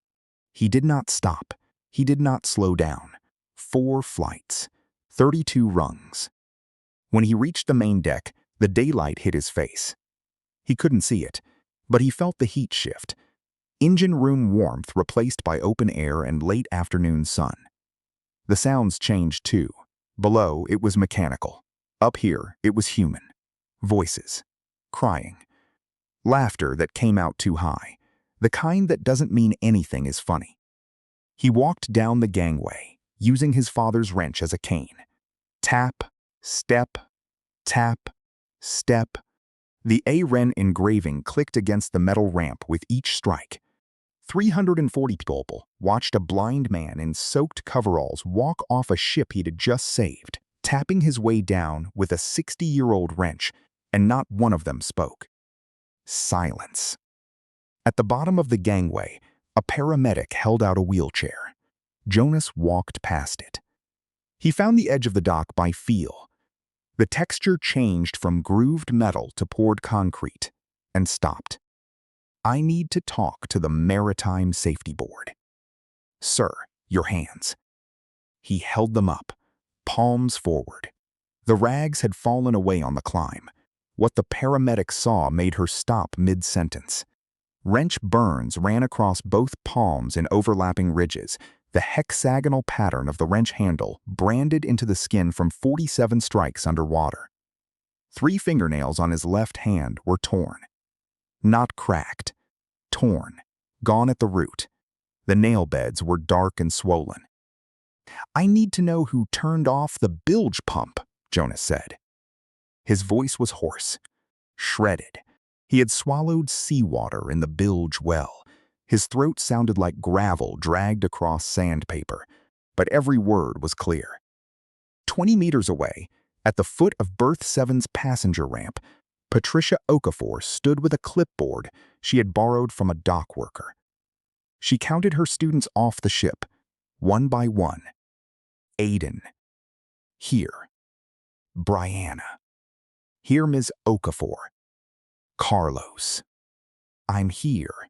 He did not stop. He did not slow down. 4 flights. 32 rungs. When he reached the main deck, the daylight hit his face. He couldn't see it, but he felt the heat shift. Engine room warmth replaced by open air and late afternoon sun. The sounds changed too. Below, it was mechanical. Up here, it was human. Voices. Crying. Laughter that came out too high. The kind that doesn't mean anything is funny. He walked down the gangway, using his father's wrench as a cane. Tap, step, tap, step. The A-Wren engraving clicked against the metal ramp with each strike. 340 people watched a blind man in soaked coveralls walk off a ship he'd just saved, tapping his way down with a 60-year-old wrench, and not one of them spoke. Silence. At the bottom of the gangway, a paramedic held out a wheelchair. Jonas walked past it. He found the edge of the dock by feel. The texture changed from grooved metal to poured concrete, and stopped. I need to talk to the Maritime Safety Board. Sir, your hands. He held them up, palms forward. The rags had fallen away on the climb. What the paramedic saw made her stop mid-sentence. Wrench burns ran across both palms in overlapping ridges, the hexagonal pattern of the wrench handle branded into the skin from 47 strikes underwater. 3 fingernails on his left hand were torn. Not cracked. Torn. Gone at the root. The nail beds were dark and swollen. "I need to know who turned off the bilge pump," Jonas said. His voice was hoarse, shredded. He had swallowed seawater in the bilge well. His throat sounded like gravel dragged across sandpaper, but every word was clear. 20 meters away, at the foot of Berth 7's passenger ramp, Patricia Okafor stood with a clipboard she had borrowed from a dock worker. She counted her students off the ship, one by one. Aiden. Here. Brianna. Here, Ms. Okafor. Carlos. I'm here.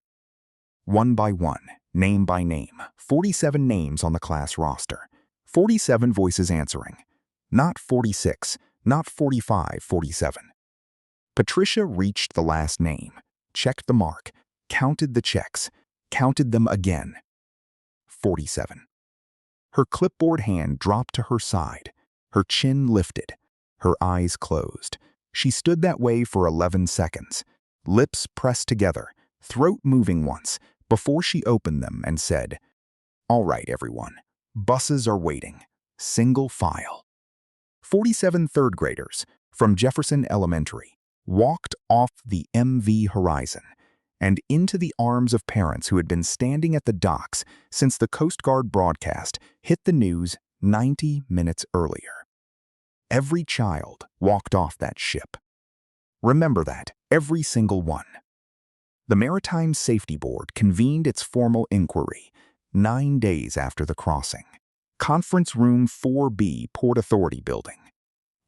One by one, name by name, 47 names on the class roster. 47 voices answering. Not 46, not 45, 47. Patricia reached the last name, checked the mark, counted the checks, counted them again. 47. Her clipboard hand dropped to her side, her chin lifted, her eyes closed. She stood that way for 11 seconds, lips pressed together, throat moving once, before she opened them and said, "All right, everyone. Buses are waiting. Single file." 47 third graders from Jefferson Elementary walked off the MV Horizon and into the arms of parents who had been standing at the docks since the Coast Guard broadcast hit the news 90 minutes earlier. Every child walked off that ship. Remember that, every single one. The Maritime Safety Board convened its formal inquiry 9 days after the crossing. Conference Room 4B, Port Authority Building.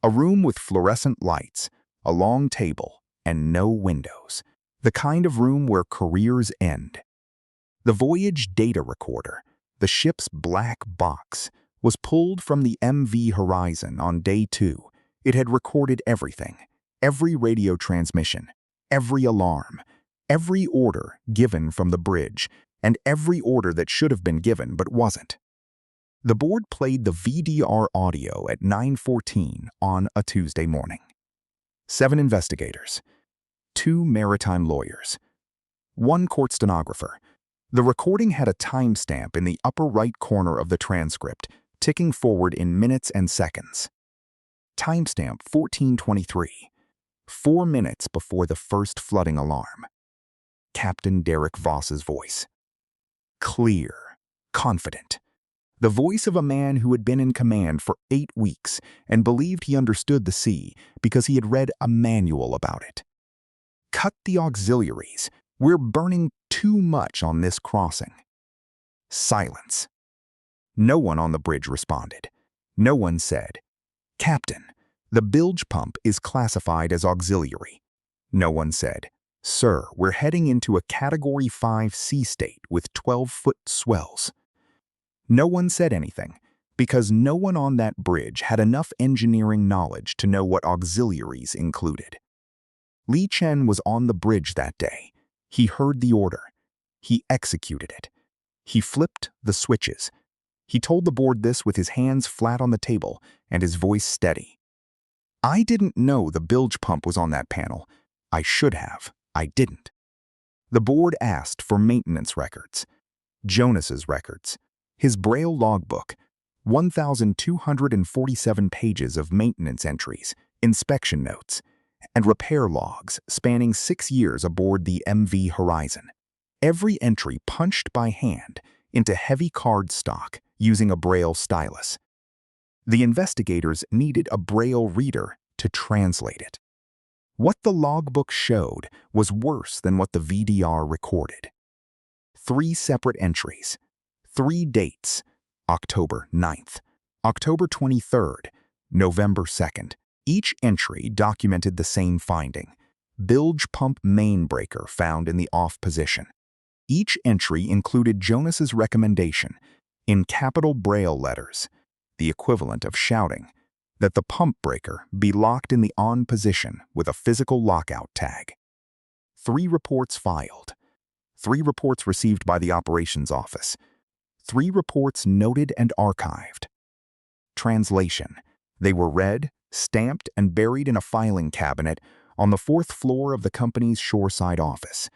A room with fluorescent lights, a long table, and no windows. The kind of room where careers end. The voyage data recorder, the ship's black box, was pulled from the MV Horizon on day 2. It had recorded everything, every radio transmission, every alarm, every order given from the bridge, and every order that should have been given but wasn't. The board played the VDR audio at 9:14 on a Tuesday morning. 7 investigators, 2 maritime lawyers, 1 court stenographer. The recording had a timestamp in the upper right corner of the transcript, ticking forward in minutes and seconds. Timestamp 14:23, 4 minutes before the first flooding alarm. Captain Derek Voss's voice. Clear, confident. The voice of a man who had been in command for 8 weeks and believed he understood the sea because he had read a manual about it. Cut the auxiliaries. We're burning too much on this crossing. Silence. No one on the bridge responded. No one said, "Captain, the bilge pump is classified as auxiliary." No one said, "Sir, we're heading into a Category 5 sea state with 12-foot swells." No one said anything, because no one on that bridge had enough engineering knowledge to know what auxiliaries included. Lee Chen was on the bridge that day. He heard the order. He executed it. He flipped the switches. He told the board this with his hands flat on the table and his voice steady. "I didn't know the bilge pump was on that panel. I should have. I didn't." The board asked for maintenance records. Jonas's records. His Braille logbook. 1,247 pages of maintenance entries, inspection notes, and repair logs spanning 6 years aboard the MV Horizon. Every entry punched by hand into heavy cardstock using a Braille stylus. The investigators needed a Braille reader to translate it. What the logbook showed was worse than what the VDR recorded. 3 separate entries, 3 dates, October 9th, October 23rd, November 2nd. Each entry documented the same finding: bilge pump main breaker found in the off position. Each entry included Jonas's recommendation in capital Braille letters, the equivalent of shouting, that the pump breaker be locked in the on position with a physical lockout tag. 3 reports filed. 3 reports received by the operations office. 3 reports noted and archived. Translation: they were read, stamped, and buried in a filing cabinet on the 4th floor of the company's shoreside office.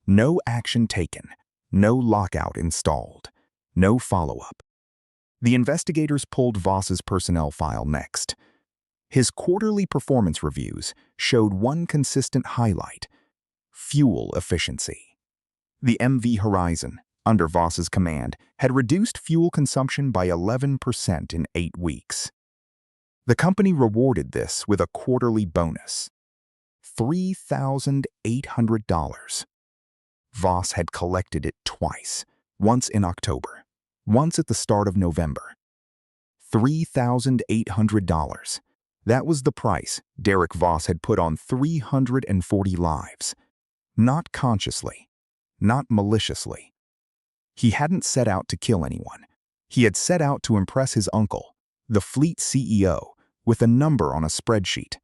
No action taken, no lockout installed, no follow-up. The investigators pulled Voss's personnel file next. His quarterly performance reviews showed one consistent highlight: fuel efficiency. The MV Horizon, under Voss's command, had reduced fuel consumption by 11% in 8 weeks. The company rewarded this with a quarterly bonus: $3,800. Voss had collected it twice, once in October, once at the start of November. $3,800. That was the price Derek Voss had put on 340 lives. Not consciously, not maliciously. He hadn't set out to kill anyone. He had set out to impress his uncle, the fleet CEO, with a number on a spreadsheet.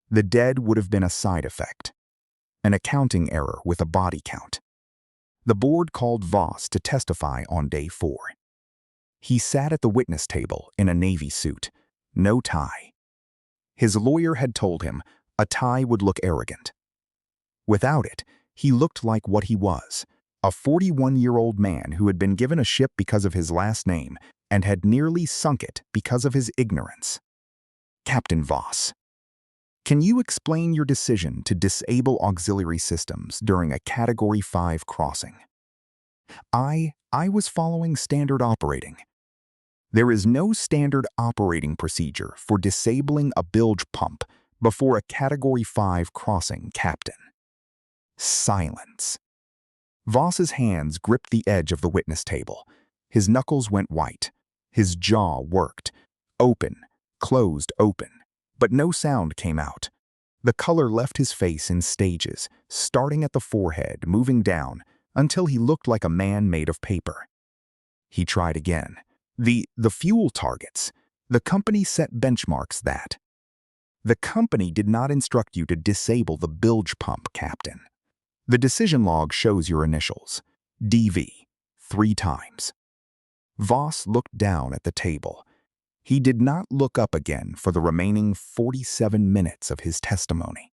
The dead would have been a side effect. An accounting error with a body count. The board called Voss to testify on day 4. He sat at the witness table in a Navy suit, no tie. His lawyer had told him a tie would look arrogant. Without it, he looked like what he was: a 41-year-old man who had been given a ship because of his last name and had nearly sunk it because of his ignorance. Captain Voss, can you explain your decision to disable auxiliary systems during a Category 5 crossing? I was following standard operating. There is no standard operating procedure for disabling a bilge pump before a Category 5 crossing, Captain. Silence. Voss's hands gripped the edge of the witness table. His knuckles went white. His jaw worked. Open, closed, open. But no sound came out. The color left his face in stages, starting at the forehead, moving down, until he looked like a man made of paper. He tried again. The fuel targets. The company set benchmarks that. The company did not instruct you to disable the bilge pump, Captain. The decision log shows your initials, DV, 3 times. Voss looked down at the table. He did not look up again for the remaining 47 minutes of his testimony.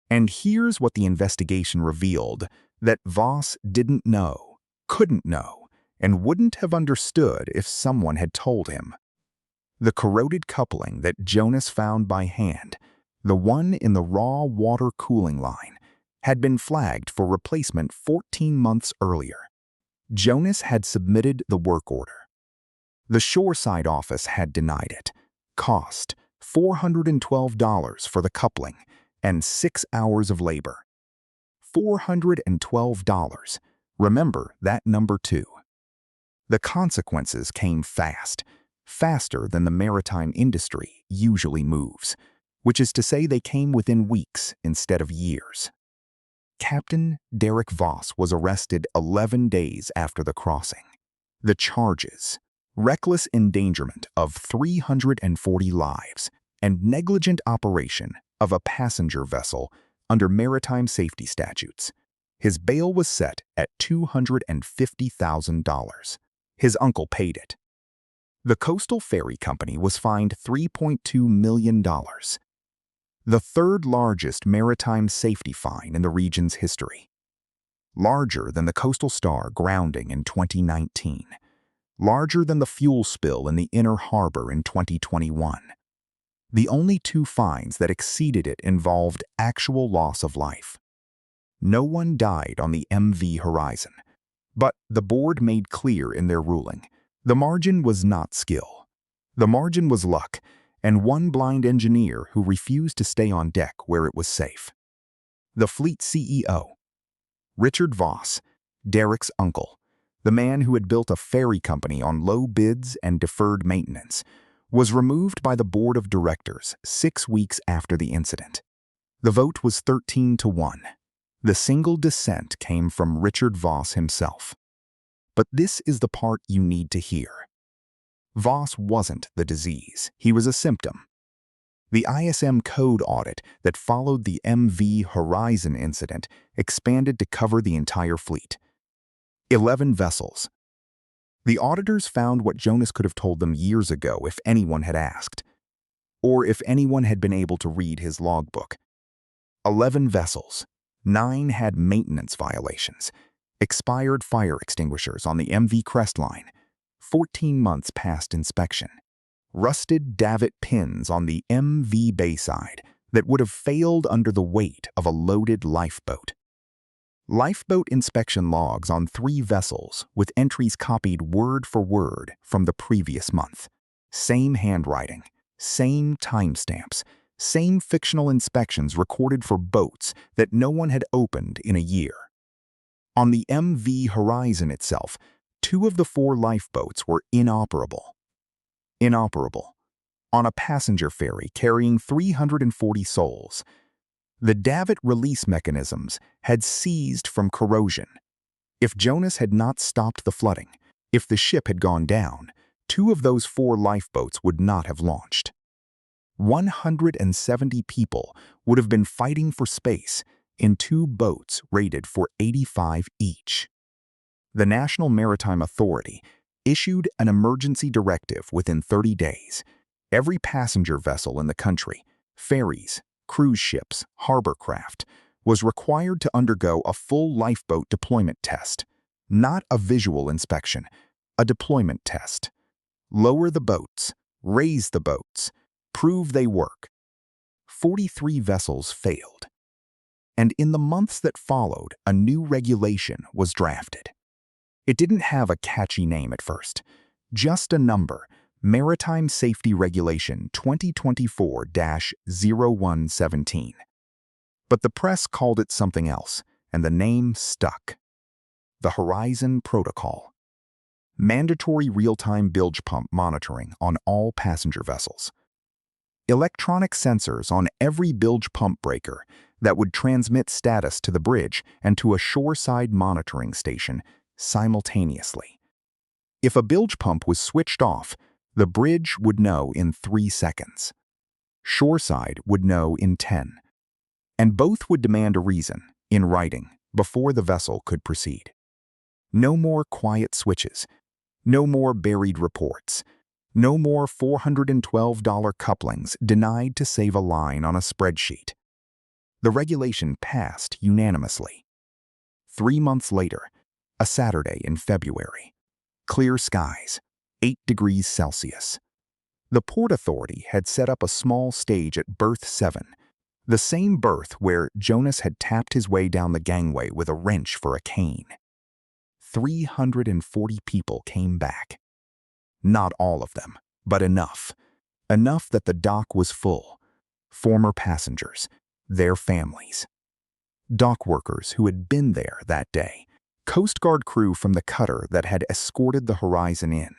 And here's what the investigation revealed that Voss didn't know, couldn't know, and wouldn't have understood if someone had told him. The corroded coupling that Jonas found by hand, the one in the raw water cooling line, had been flagged for replacement 14 months earlier. Jonas had submitted the work order. The shoreside office had denied it. Cost $412 for the coupling and 6 hours of labor. $412. Remember that number too. The consequences came fast, faster than the maritime industry usually moves, which is to say they came within weeks instead of years. Captain Derek Voss was arrested 11 days after the crossing. The charges: reckless endangerment of 340 lives and negligent operation of a passenger vessel under maritime safety statutes. His bail was set at $250,000. His uncle paid it. The Coastal Ferry Company was fined $3.2 million. The 3rd largest maritime safety fine in the region's history. Larger than the Coastal Star grounding in 2019. Larger than the fuel spill in the Inner Harbor in 2021. The only 2 fines that exceeded it involved actual loss of life. No one died on the MV Horizon, but the board made clear in their ruling, the margin was not skill. The margin was luck, and one blind engineer who refused to stay on deck where it was safe. The fleet CEO, Richard Voss, Derek's uncle, the man who had built a ferry company on low bids and deferred maintenance, was removed by the board of directors 6 weeks after the incident. The vote was 13-1. The single dissent came from Richard Voss himself. But this is the part you need to hear. Voss wasn't the disease, he was a symptom. The ISM code audit that followed the MV Horizon incident expanded to cover the entire fleet. 11 vessels. The auditors found what Jonas could have told them years ago if anyone had asked, or if anyone had been able to read his logbook. 11 vessels. 9 had maintenance violations, expired fire extinguishers on the MV Crestline, 14 months past inspection, rusted davit pins on the MV Bayside that would have failed under the weight of a loaded lifeboat. Lifeboat inspection logs on 3 vessels with entries copied word for word from the previous month. Same handwriting, same timestamps, same fictional inspections recorded for boats that no one had opened in a year. On the MV Horizon itself, 2 of the 4 lifeboats were inoperable. On a passenger ferry carrying 340 souls. The davit release mechanisms had seized from corrosion. If Jonas had not stopped the flooding, if the ship had gone down, 2 of those 4 lifeboats would not have launched. 170 people would have been fighting for space in 2 boats rated for 85 each. The National Maritime Authority issued an emergency directive within 30 days. Every passenger vessel in the country, ferries, cruise ships, harbor craft, was required to undergo a full lifeboat deployment test. Not a visual inspection, a deployment test. Lower the boats, raise the boats, prove they work. 43 vessels failed. And in the months that followed, a new regulation was drafted. It didn't have a catchy name at first, just a number, Maritime Safety Regulation 2024-0117. But the press called it something else, and the name stuck. The Horizon Protocol. Mandatory real-time bilge pump monitoring on all passenger vessels. Electronic sensors on every bilge pump breaker that would transmit status to the bridge and to a shoreside monitoring station simultaneously. If a bilge pump was switched off, the bridge would know in 3 seconds. Shoreside would know in 10. And both would demand a reason, in writing, before the vessel could proceed. No more quiet switches. No more buried reports. No more $412 couplings denied to save a line on a spreadsheet. The regulation passed unanimously. 3 months later, a Saturday in February. Clear skies, 8 degrees Celsius. The Port Authority had set up a small stage at berth 7, the same berth where Jonas had tapped his way down the gangway with a wrench for a cane. 340 people came back. Not all of them, but enough. Enough that the dock was full. Former passengers, their families. Dock workers who had been there that day. Coast Guard crew from the cutter that had escorted the Horizon in.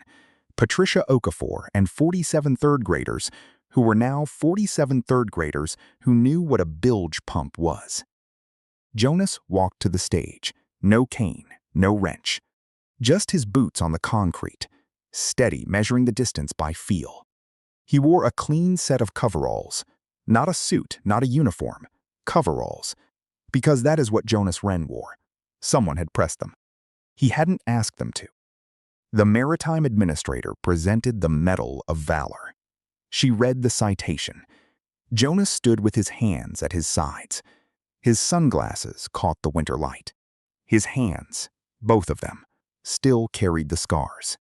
Patricia Okafor and 47 third graders who were now 47 third graders who knew what a bilge pump was. Jonas walked to the stage. No cane, no wrench. Just his boots on the concrete, steady, measuring the distance by feel. He wore a clean set of coveralls. Not a suit, not a uniform. Coveralls. Because that is what Jonas Wren wore. Someone had pressed them. He hadn't asked them to. The Maritime Administrator presented the Medal of Valor. She read the citation. Jonas stood with his hands at his sides. His sunglasses caught the winter light. His hands, both of them, still carried the scars.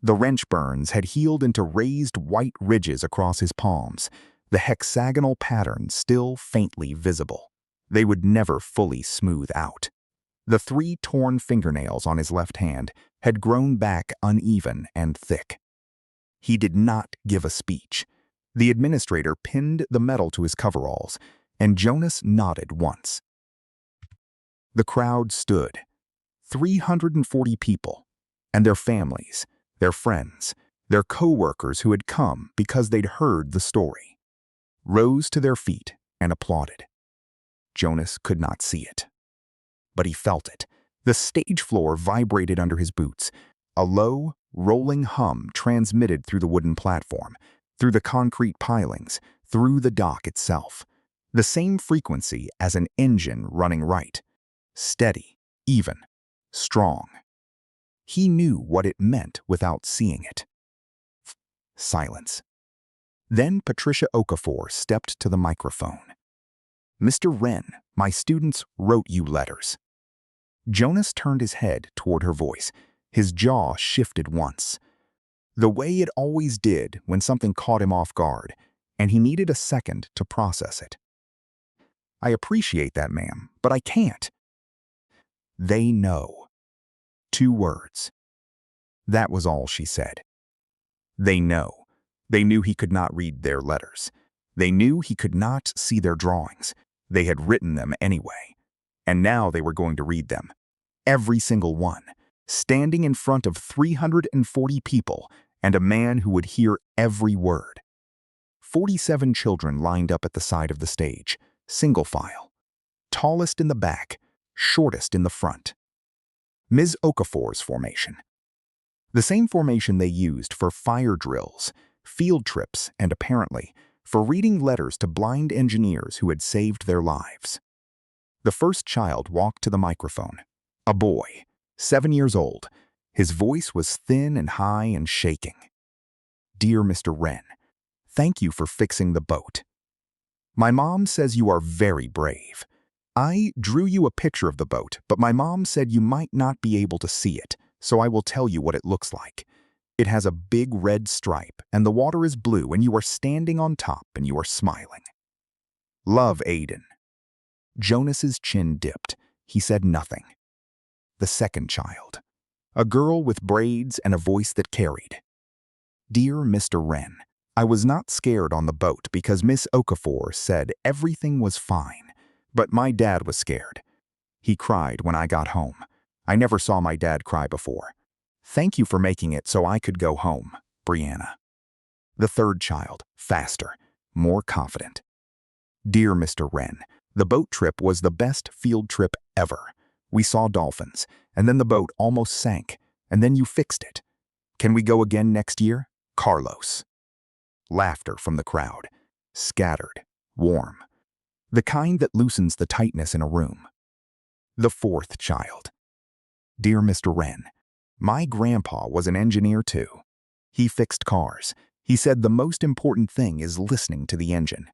The wrench burns had healed into raised white ridges across his palms, the hexagonal pattern still faintly visible. They would never fully smooth out. The 3 torn fingernails on his left hand had grown back uneven and thick. He did not give a speech. The administrator pinned the medal to his coveralls, and Jonas nodded once. The crowd stood. 340 people, and their families, their friends, their co-workers who had come because they'd heard the story, rose to their feet and applauded. Jonas could not see it, but he felt it. The stage floor vibrated under his boots. A low, rolling hum transmitted through the wooden platform, through the concrete pilings, through the dock itself. The same frequency as an engine running right. Steady, even, strong. He knew what it meant without seeing it. Silence. Then Patricia Okafor stepped to the microphone. "Mr. Wren, my students wrote you letters." Jonas turned his head toward her voice. His jaw shifted once. The way it always did when something caught him off guard, and he needed a second to process it. "I appreciate that, ma'am, but I can't." "They know." 2 words. That was all she said. They know. They knew he could not read their letters. They knew he could not see their drawings. They had written them anyway. And now they were going to read them. Every single one. Standing in front of 340 people and a man who would hear every word. 47 children lined up at the side of the stage, single file. Tallest in the back, shortest in the front. Ms. Okafor's formation. The same formation they used for fire drills, field trips, and apparently for reading letters to blind engineers who had saved their lives. The first child walked to the microphone. A boy, 7 years old. His voice was thin and high and shaking. "Dear Mr. Wren, thank you for fixing the boat. My mom says you are very brave. I drew you a picture of the boat, but my mom said you might not be able to see it, so I will tell you what it looks like. It has a big red stripe, and the water is blue, and you are standing on top, and you are smiling. Love, Aiden." Jonas's chin dipped. He said nothing. The second child. A girl with braids and a voice that carried. "Dear Mr. Wren, I was not scared on the boat because Miss Okafor said everything was fine, but my dad was scared. He cried when I got home. I never saw my dad cry before. Thank you for making it so I could go home, Brianna." The third child, faster, more confident. "Dear Mr. Wren, the boat trip was the best field trip ever. We saw dolphins, and then the boat almost sank, and then you fixed it. Can we go again next year? Carlos." Laughter from the crowd. Scattered, warm. The kind that loosens the tightness in a room. The fourth child. "Dear Mr. Wren, my grandpa was an engineer too. He fixed cars. He said the most important thing is listening to the engine.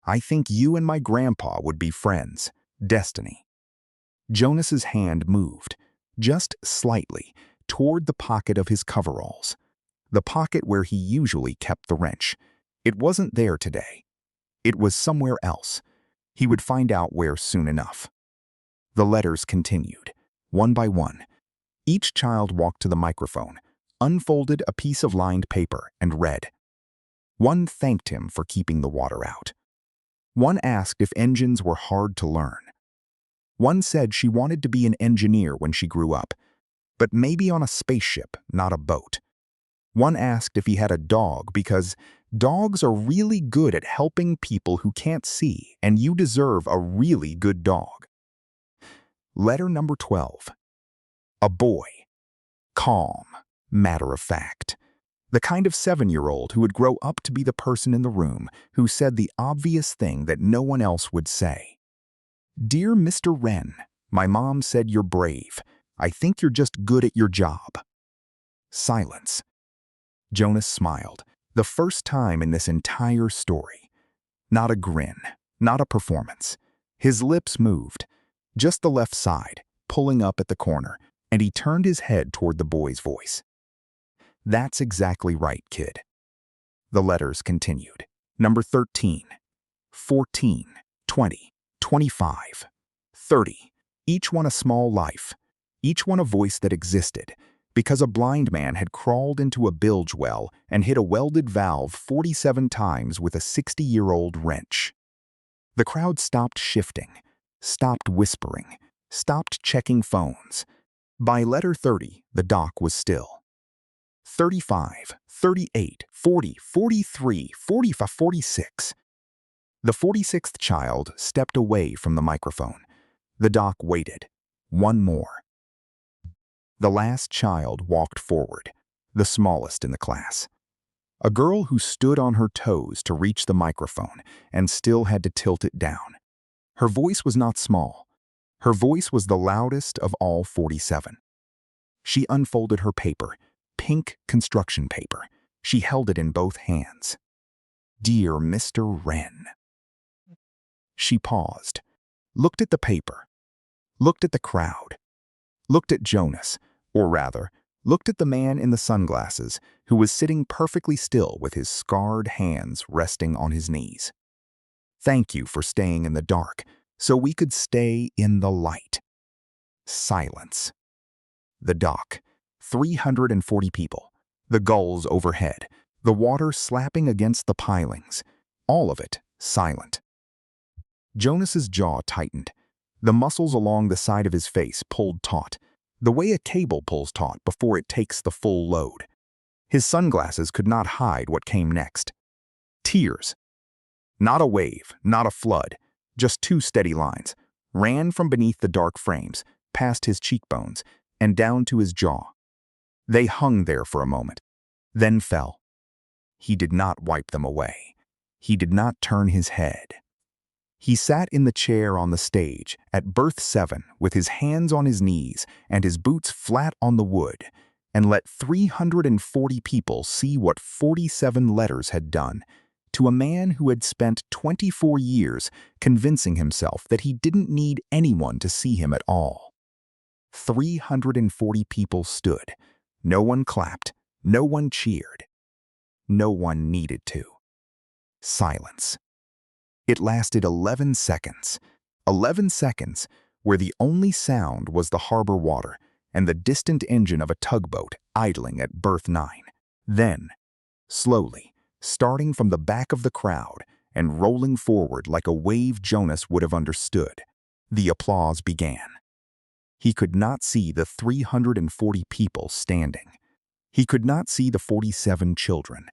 I think you and my grandpa would be friends. Destiny." Jonas's hand moved, just slightly, toward the pocket of his coveralls. The pocket where he usually kept the wrench. It wasn't there today. It was somewhere else. He would find out where soon enough. The letters continued, one by one. Each child walked to the microphone, unfolded a piece of lined paper, and read. One thanked him for keeping the water out. One asked if engines were hard to learn. One said she wanted to be an engineer when she grew up, but maybe on a spaceship, not a boat. One asked if he had a dog because dogs are really good at helping people who can't see, and you deserve a really good dog. Letter number 12. A boy. Calm, matter of fact. The kind of 7-year-old who would grow up to be the person in the room who said the obvious thing that no one else would say. "Dear Mr. Wren, my mom said you're brave. I think you're just good at your job." Silence. Jonas smiled, the first time in this entire story. Not a grin, not a performance. His lips moved, just the left side, pulling up at the corner, and he turned his head toward the boy's voice. "That's exactly right, kid." The letters continued. Number 13, 14, 20, 25, 30, each one a small life, each one a voice that existed, because a blind man had crawled into a bilge well and hit a welded valve 47 times with a 60-year-old wrench. The crowd stopped shifting, stopped whispering, stopped checking phones. By letter 30, the dock was still. 35, 38, 40, 43, 45, 46. The 46th child stepped away from the microphone. The dock waited. One more. The last child walked forward, the smallest in the class. A girl who stood on her toes to reach the microphone and still had to tilt it down. Her voice was not small. Her voice was the loudest of all 47. She unfolded her paper, pink construction paper. She held it in both hands. "Dear Mr. Wren." She paused, looked at the paper, looked at the crowd, looked at Jonas, or rather, looked at the man in the sunglasses who was sitting perfectly still with his scarred hands resting on his knees. "Thank you for staying in the dark so we could stay in the light." Silence. The dock, 340 people, the gulls overhead, the water slapping against the pilings, all of it silent. Jonas's jaw tightened. The muscles along the side of his face pulled taut, the way a cable pulls taut before it takes the full load. His sunglasses could not hide what came next. Tears. Not a wave, not a flood, just two steady lines, ran from beneath the dark frames, past his cheekbones, and down to his jaw. They hung there for a moment, then fell. He did not wipe them away. He did not turn his head. He sat in the chair on the stage at berth 7 with his hands on his knees and his boots flat on the wood, and let 340 people see what 47 letters had done to a man who had spent 24 years convincing himself that he didn't need anyone to see him at all. 340 people stood. No one clapped. No one cheered. No one needed to. Silence. It lasted 11 seconds. 11 seconds where the only sound was the harbor water and the distant engine of a tugboat idling at berth 9. Then, slowly, starting from the back of the crowd and rolling forward like a wave Jonas would have understood, the applause began. He could not see the 340 people standing. He could not see the 47 children.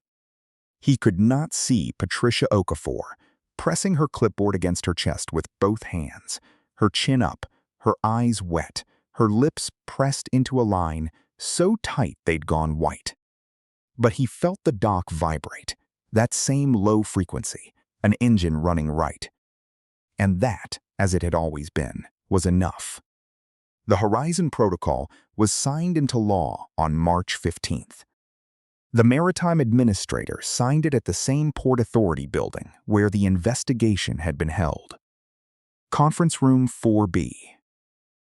He could not see Patricia Okafor, pressing her clipboard against her chest with both hands, her chin up, her eyes wet, her lips pressed into a line so tight they'd gone white. But he felt the dock vibrate, that same low frequency, an engine running right. And that, as it had always been, was enough. The Horizon Protocol was signed into law on March 15th. The Maritime Administrator signed it at the same Port Authority building where the investigation had been held. Conference Room 4B.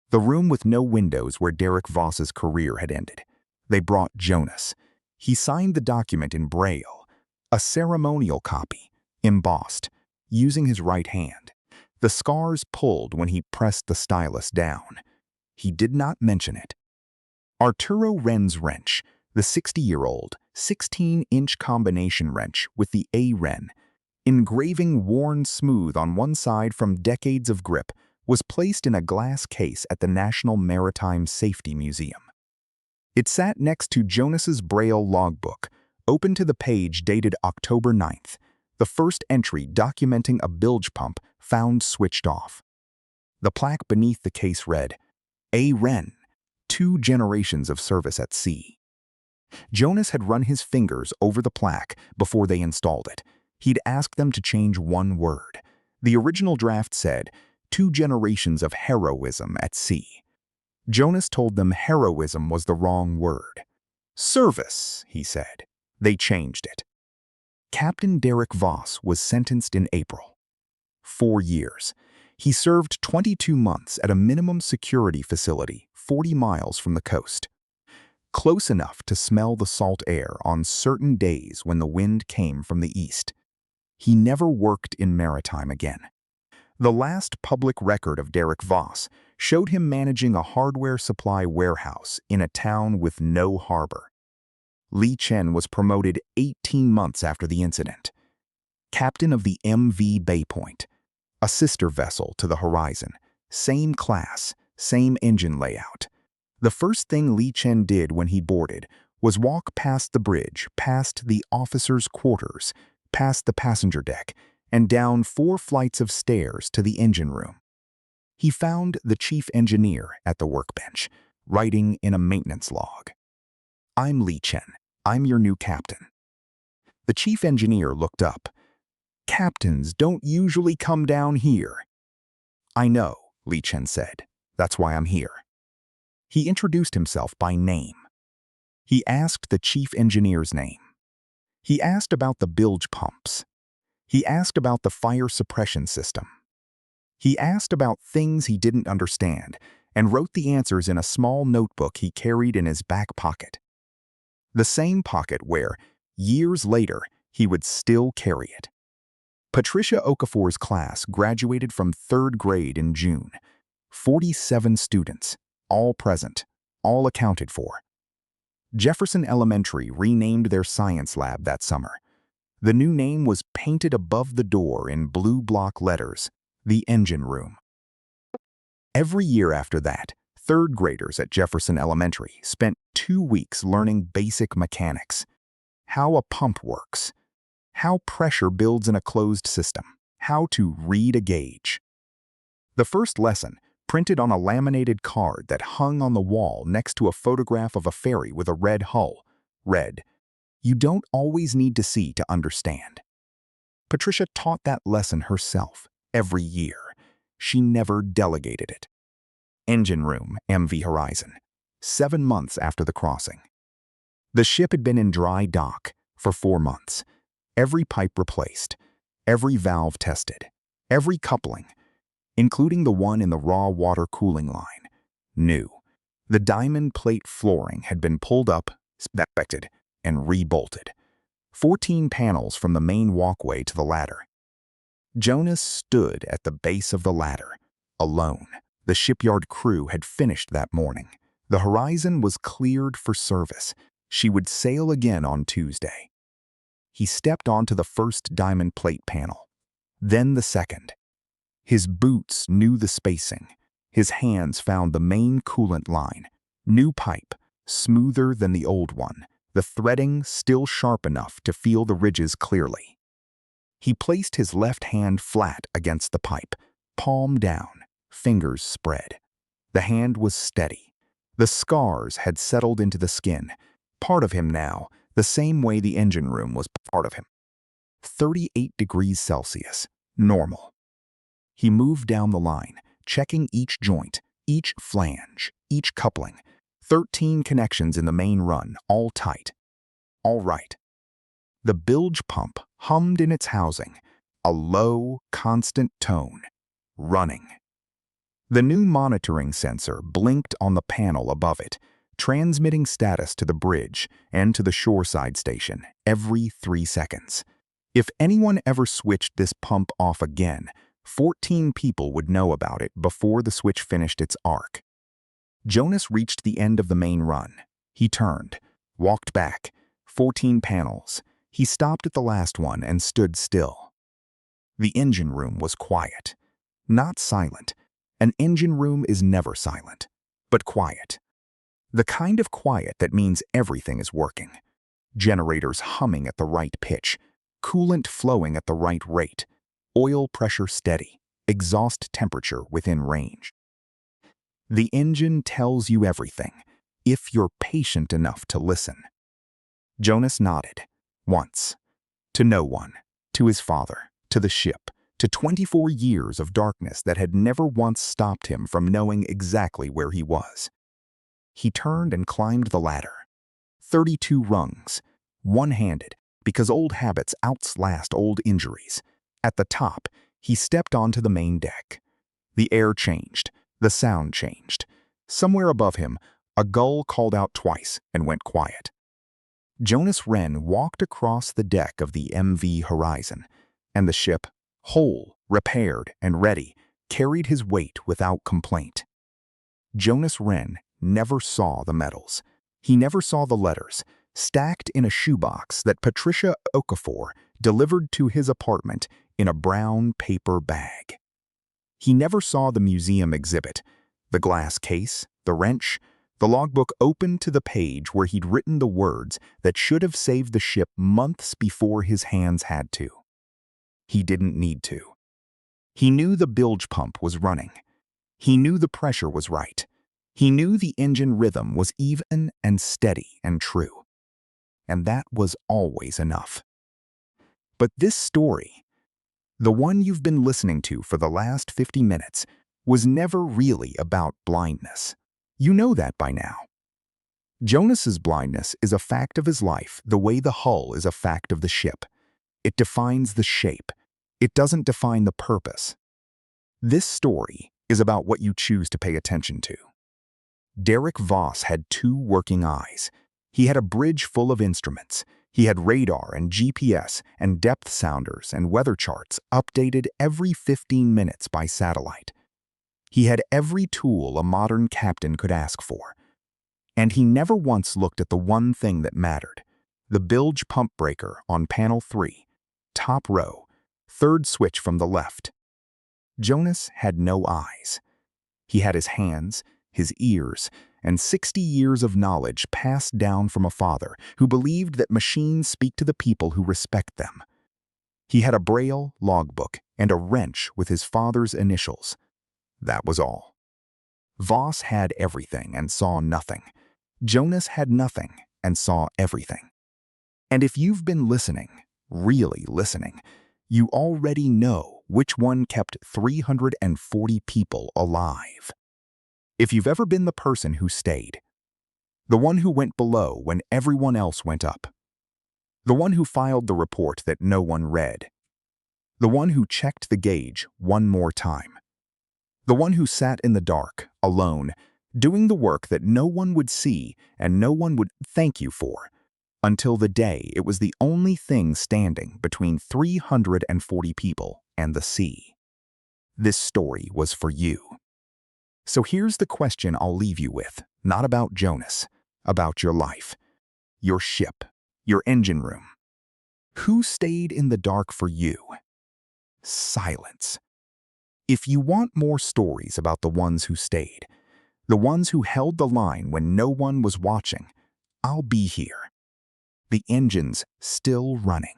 The room with no windows where Derek Voss's career had ended. They brought Jonas. He signed the document in Braille, a ceremonial copy, embossed, using his right hand. The scars pulled when he pressed the stylus down. He did not mention it. Arturo Wren's wrench, the 60-year-old, 16-inch combination wrench with the A Wren, engraving worn smooth on one side from decades of grip, was placed in a glass case at the National Maritime Safety Museum. It sat next to Jonas's Braille logbook, open to the page dated October 9th, the first entry documenting a bilge pump found switched off. The plaque beneath the case read, "A Wren, 2 generations of service at sea." Jonas had run his fingers over the plaque before they installed it. He'd asked them to change one word. The original draft said, 2 generations of heroism at sea. Jonas told them heroism was the wrong word. Service, he said. They changed it. Captain Derek Voss was sentenced in April. 4 years. He served 22 months at a minimum security facility 40 miles from the coast. Close enough to smell the salt air on certain days when the wind came from the east. He never worked in maritime again. The last public record of Derek Voss showed him managing a hardware supply warehouse in a town with no harbor. Lee Chen was promoted 18 months after the incident. Captain of the MV Baypoint, a sister vessel to the Horizon, same class, same engine layout. The first thing Lee Chen did when he boarded was walk past the bridge, past the officers' quarters, past the passenger deck, and down 4 flights of stairs to the engine room. He found the chief engineer at the workbench, writing in a maintenance log. "I'm Lee Chen. I'm your new captain." The chief engineer looked up. "Captains don't usually come down here." "I know," Li Chen said. "That's why I'm here." He introduced himself by name. He asked the chief engineer's name. He asked about the bilge pumps. He asked about the fire suppression system. He asked about things he didn't understand and wrote the answers in a small notebook he carried in his back pocket. The same pocket where, years later, he would still carry it. Patricia Okafor's class graduated from 3rd grade in June. 47 students, all present, all accounted for. Jefferson Elementary renamed their science lab that summer. The new name was painted above the door in blue block letters, the engine room. Every year after that, 3rd graders at Jefferson Elementary spent 2 weeks learning basic mechanics. How a pump works. How pressure builds in a closed system. How to read a gauge. The first lesson, printed on a laminated card that hung on the wall next to a photograph of a ferry with a red hull, read, "You don't always need to see to understand." Patricia taught that lesson herself every year. She never delegated it. Engine room, MV Horizon, 7 months after the crossing. The ship had been in dry dock for 4 months. Every pipe replaced, every valve tested, every coupling, including the one in the raw water cooling line, new. The diamond plate flooring had been pulled up, inspected, and rebolted. 14 panels from the main walkway to the ladder. Jonas stood at the base of the ladder, alone. The shipyard crew had finished that morning. The Horizon was cleared for service. She would sail again on Tuesday. He stepped onto the first diamond plate panel, then the second. His boots knew the spacing. His hands found the main coolant line. New pipe, smoother than the old one, the threading still sharp enough to feel the ridges clearly. He placed his left hand flat against the pipe, palm down, fingers spread. The hand was steady. The scars had settled into the skin, part of him now, the same way the engine room was part of him. 38 degrees Celsius, normal. He moved down the line, checking each joint, each flange, each coupling. 13 connections in the main run, all tight. All right. The bilge pump hummed in its housing, a low, constant tone, running. The new monitoring sensor blinked on the panel above it, transmitting status to the bridge and to the shoreside station every 3 seconds. If anyone ever switched this pump off again, 14 people would know about it before the switch finished its arc. Jonas reached the end of the main run. He turned, walked back, 14 panels. He stopped at the last one and stood still. The engine room was quiet, not silent. An engine room is never silent, but quiet. The kind of quiet that means everything is working. Generators humming at the right pitch, coolant flowing at the right rate, oil pressure steady, exhaust temperature within range. The engine tells you everything, if you're patient enough to listen. Jonas nodded, once. To no one, to his father, to the ship, to 24 years of darkness that had never once stopped him from knowing exactly where he was. He turned and climbed the ladder. 32 rungs, one-handed, because old habits outlast old injuries. At the top, he stepped onto the main deck. The air changed, the sound changed. Somewhere above him, a gull called out twice and went quiet. Jonas Wren walked across the deck of the MV Horizon, and the ship, whole, repaired, and ready, carried his weight without complaint. Jonas Wren never saw the medals. He never saw the letters, stacked in a shoebox that Patricia Okafor delivered to his apartment in a brown paper bag. He never saw the museum exhibit, the glass case, the wrench, the logbook open to the page where he'd written the words that should have saved the ship months before his hands had to. He didn't need to. He knew the bilge pump was running. He knew the pressure was right. He knew the engine rhythm was even and steady and true. And that was always enough. But this story, the one you've been listening to for the last 50 minutes, was never really about blindness. You know that by now. Jonas's blindness is a fact of his life the way the hull is a fact of the ship. It defines the shape. It doesn't define the purpose. This story is about what you choose to pay attention to. Derek Voss had two working eyes. He had a bridge full of instruments. He had radar and GPS and depth sounders and weather charts updated every 15 minutes by satellite. He had every tool a modern captain could ask for. And he never once looked at the one thing that mattered, the bilge pump breaker on panel 3, top row, third switch from the left. Jonas had no eyes. He had his hands, his ears, and 60 years of knowledge passed down from a father who believed that machines speak to the people who respect them. He had a braille logbook and a wrench with his father's initials. That was all. Voss had everything and saw nothing. Jonas had nothing and saw everything. And if you've been listening, really listening, you already know which one kept 340 people alive. If you've ever been the person who stayed, the one who went below when everyone else went up, the one who filed the report that no one read, the one who checked the gauge one more time, the one who sat in the dark, alone, doing the work that no one would see and no one would thank you for, until the day it was the only thing standing between 340 people and the sea. This story was for you. So here's the question I'll leave you with, not about Jonas, about your life, your ship, your engine room. Who stayed in the dark for you? Silence. If you want more stories about the ones who stayed, the ones who held the line when no one was watching, I'll be here. The engine's still running.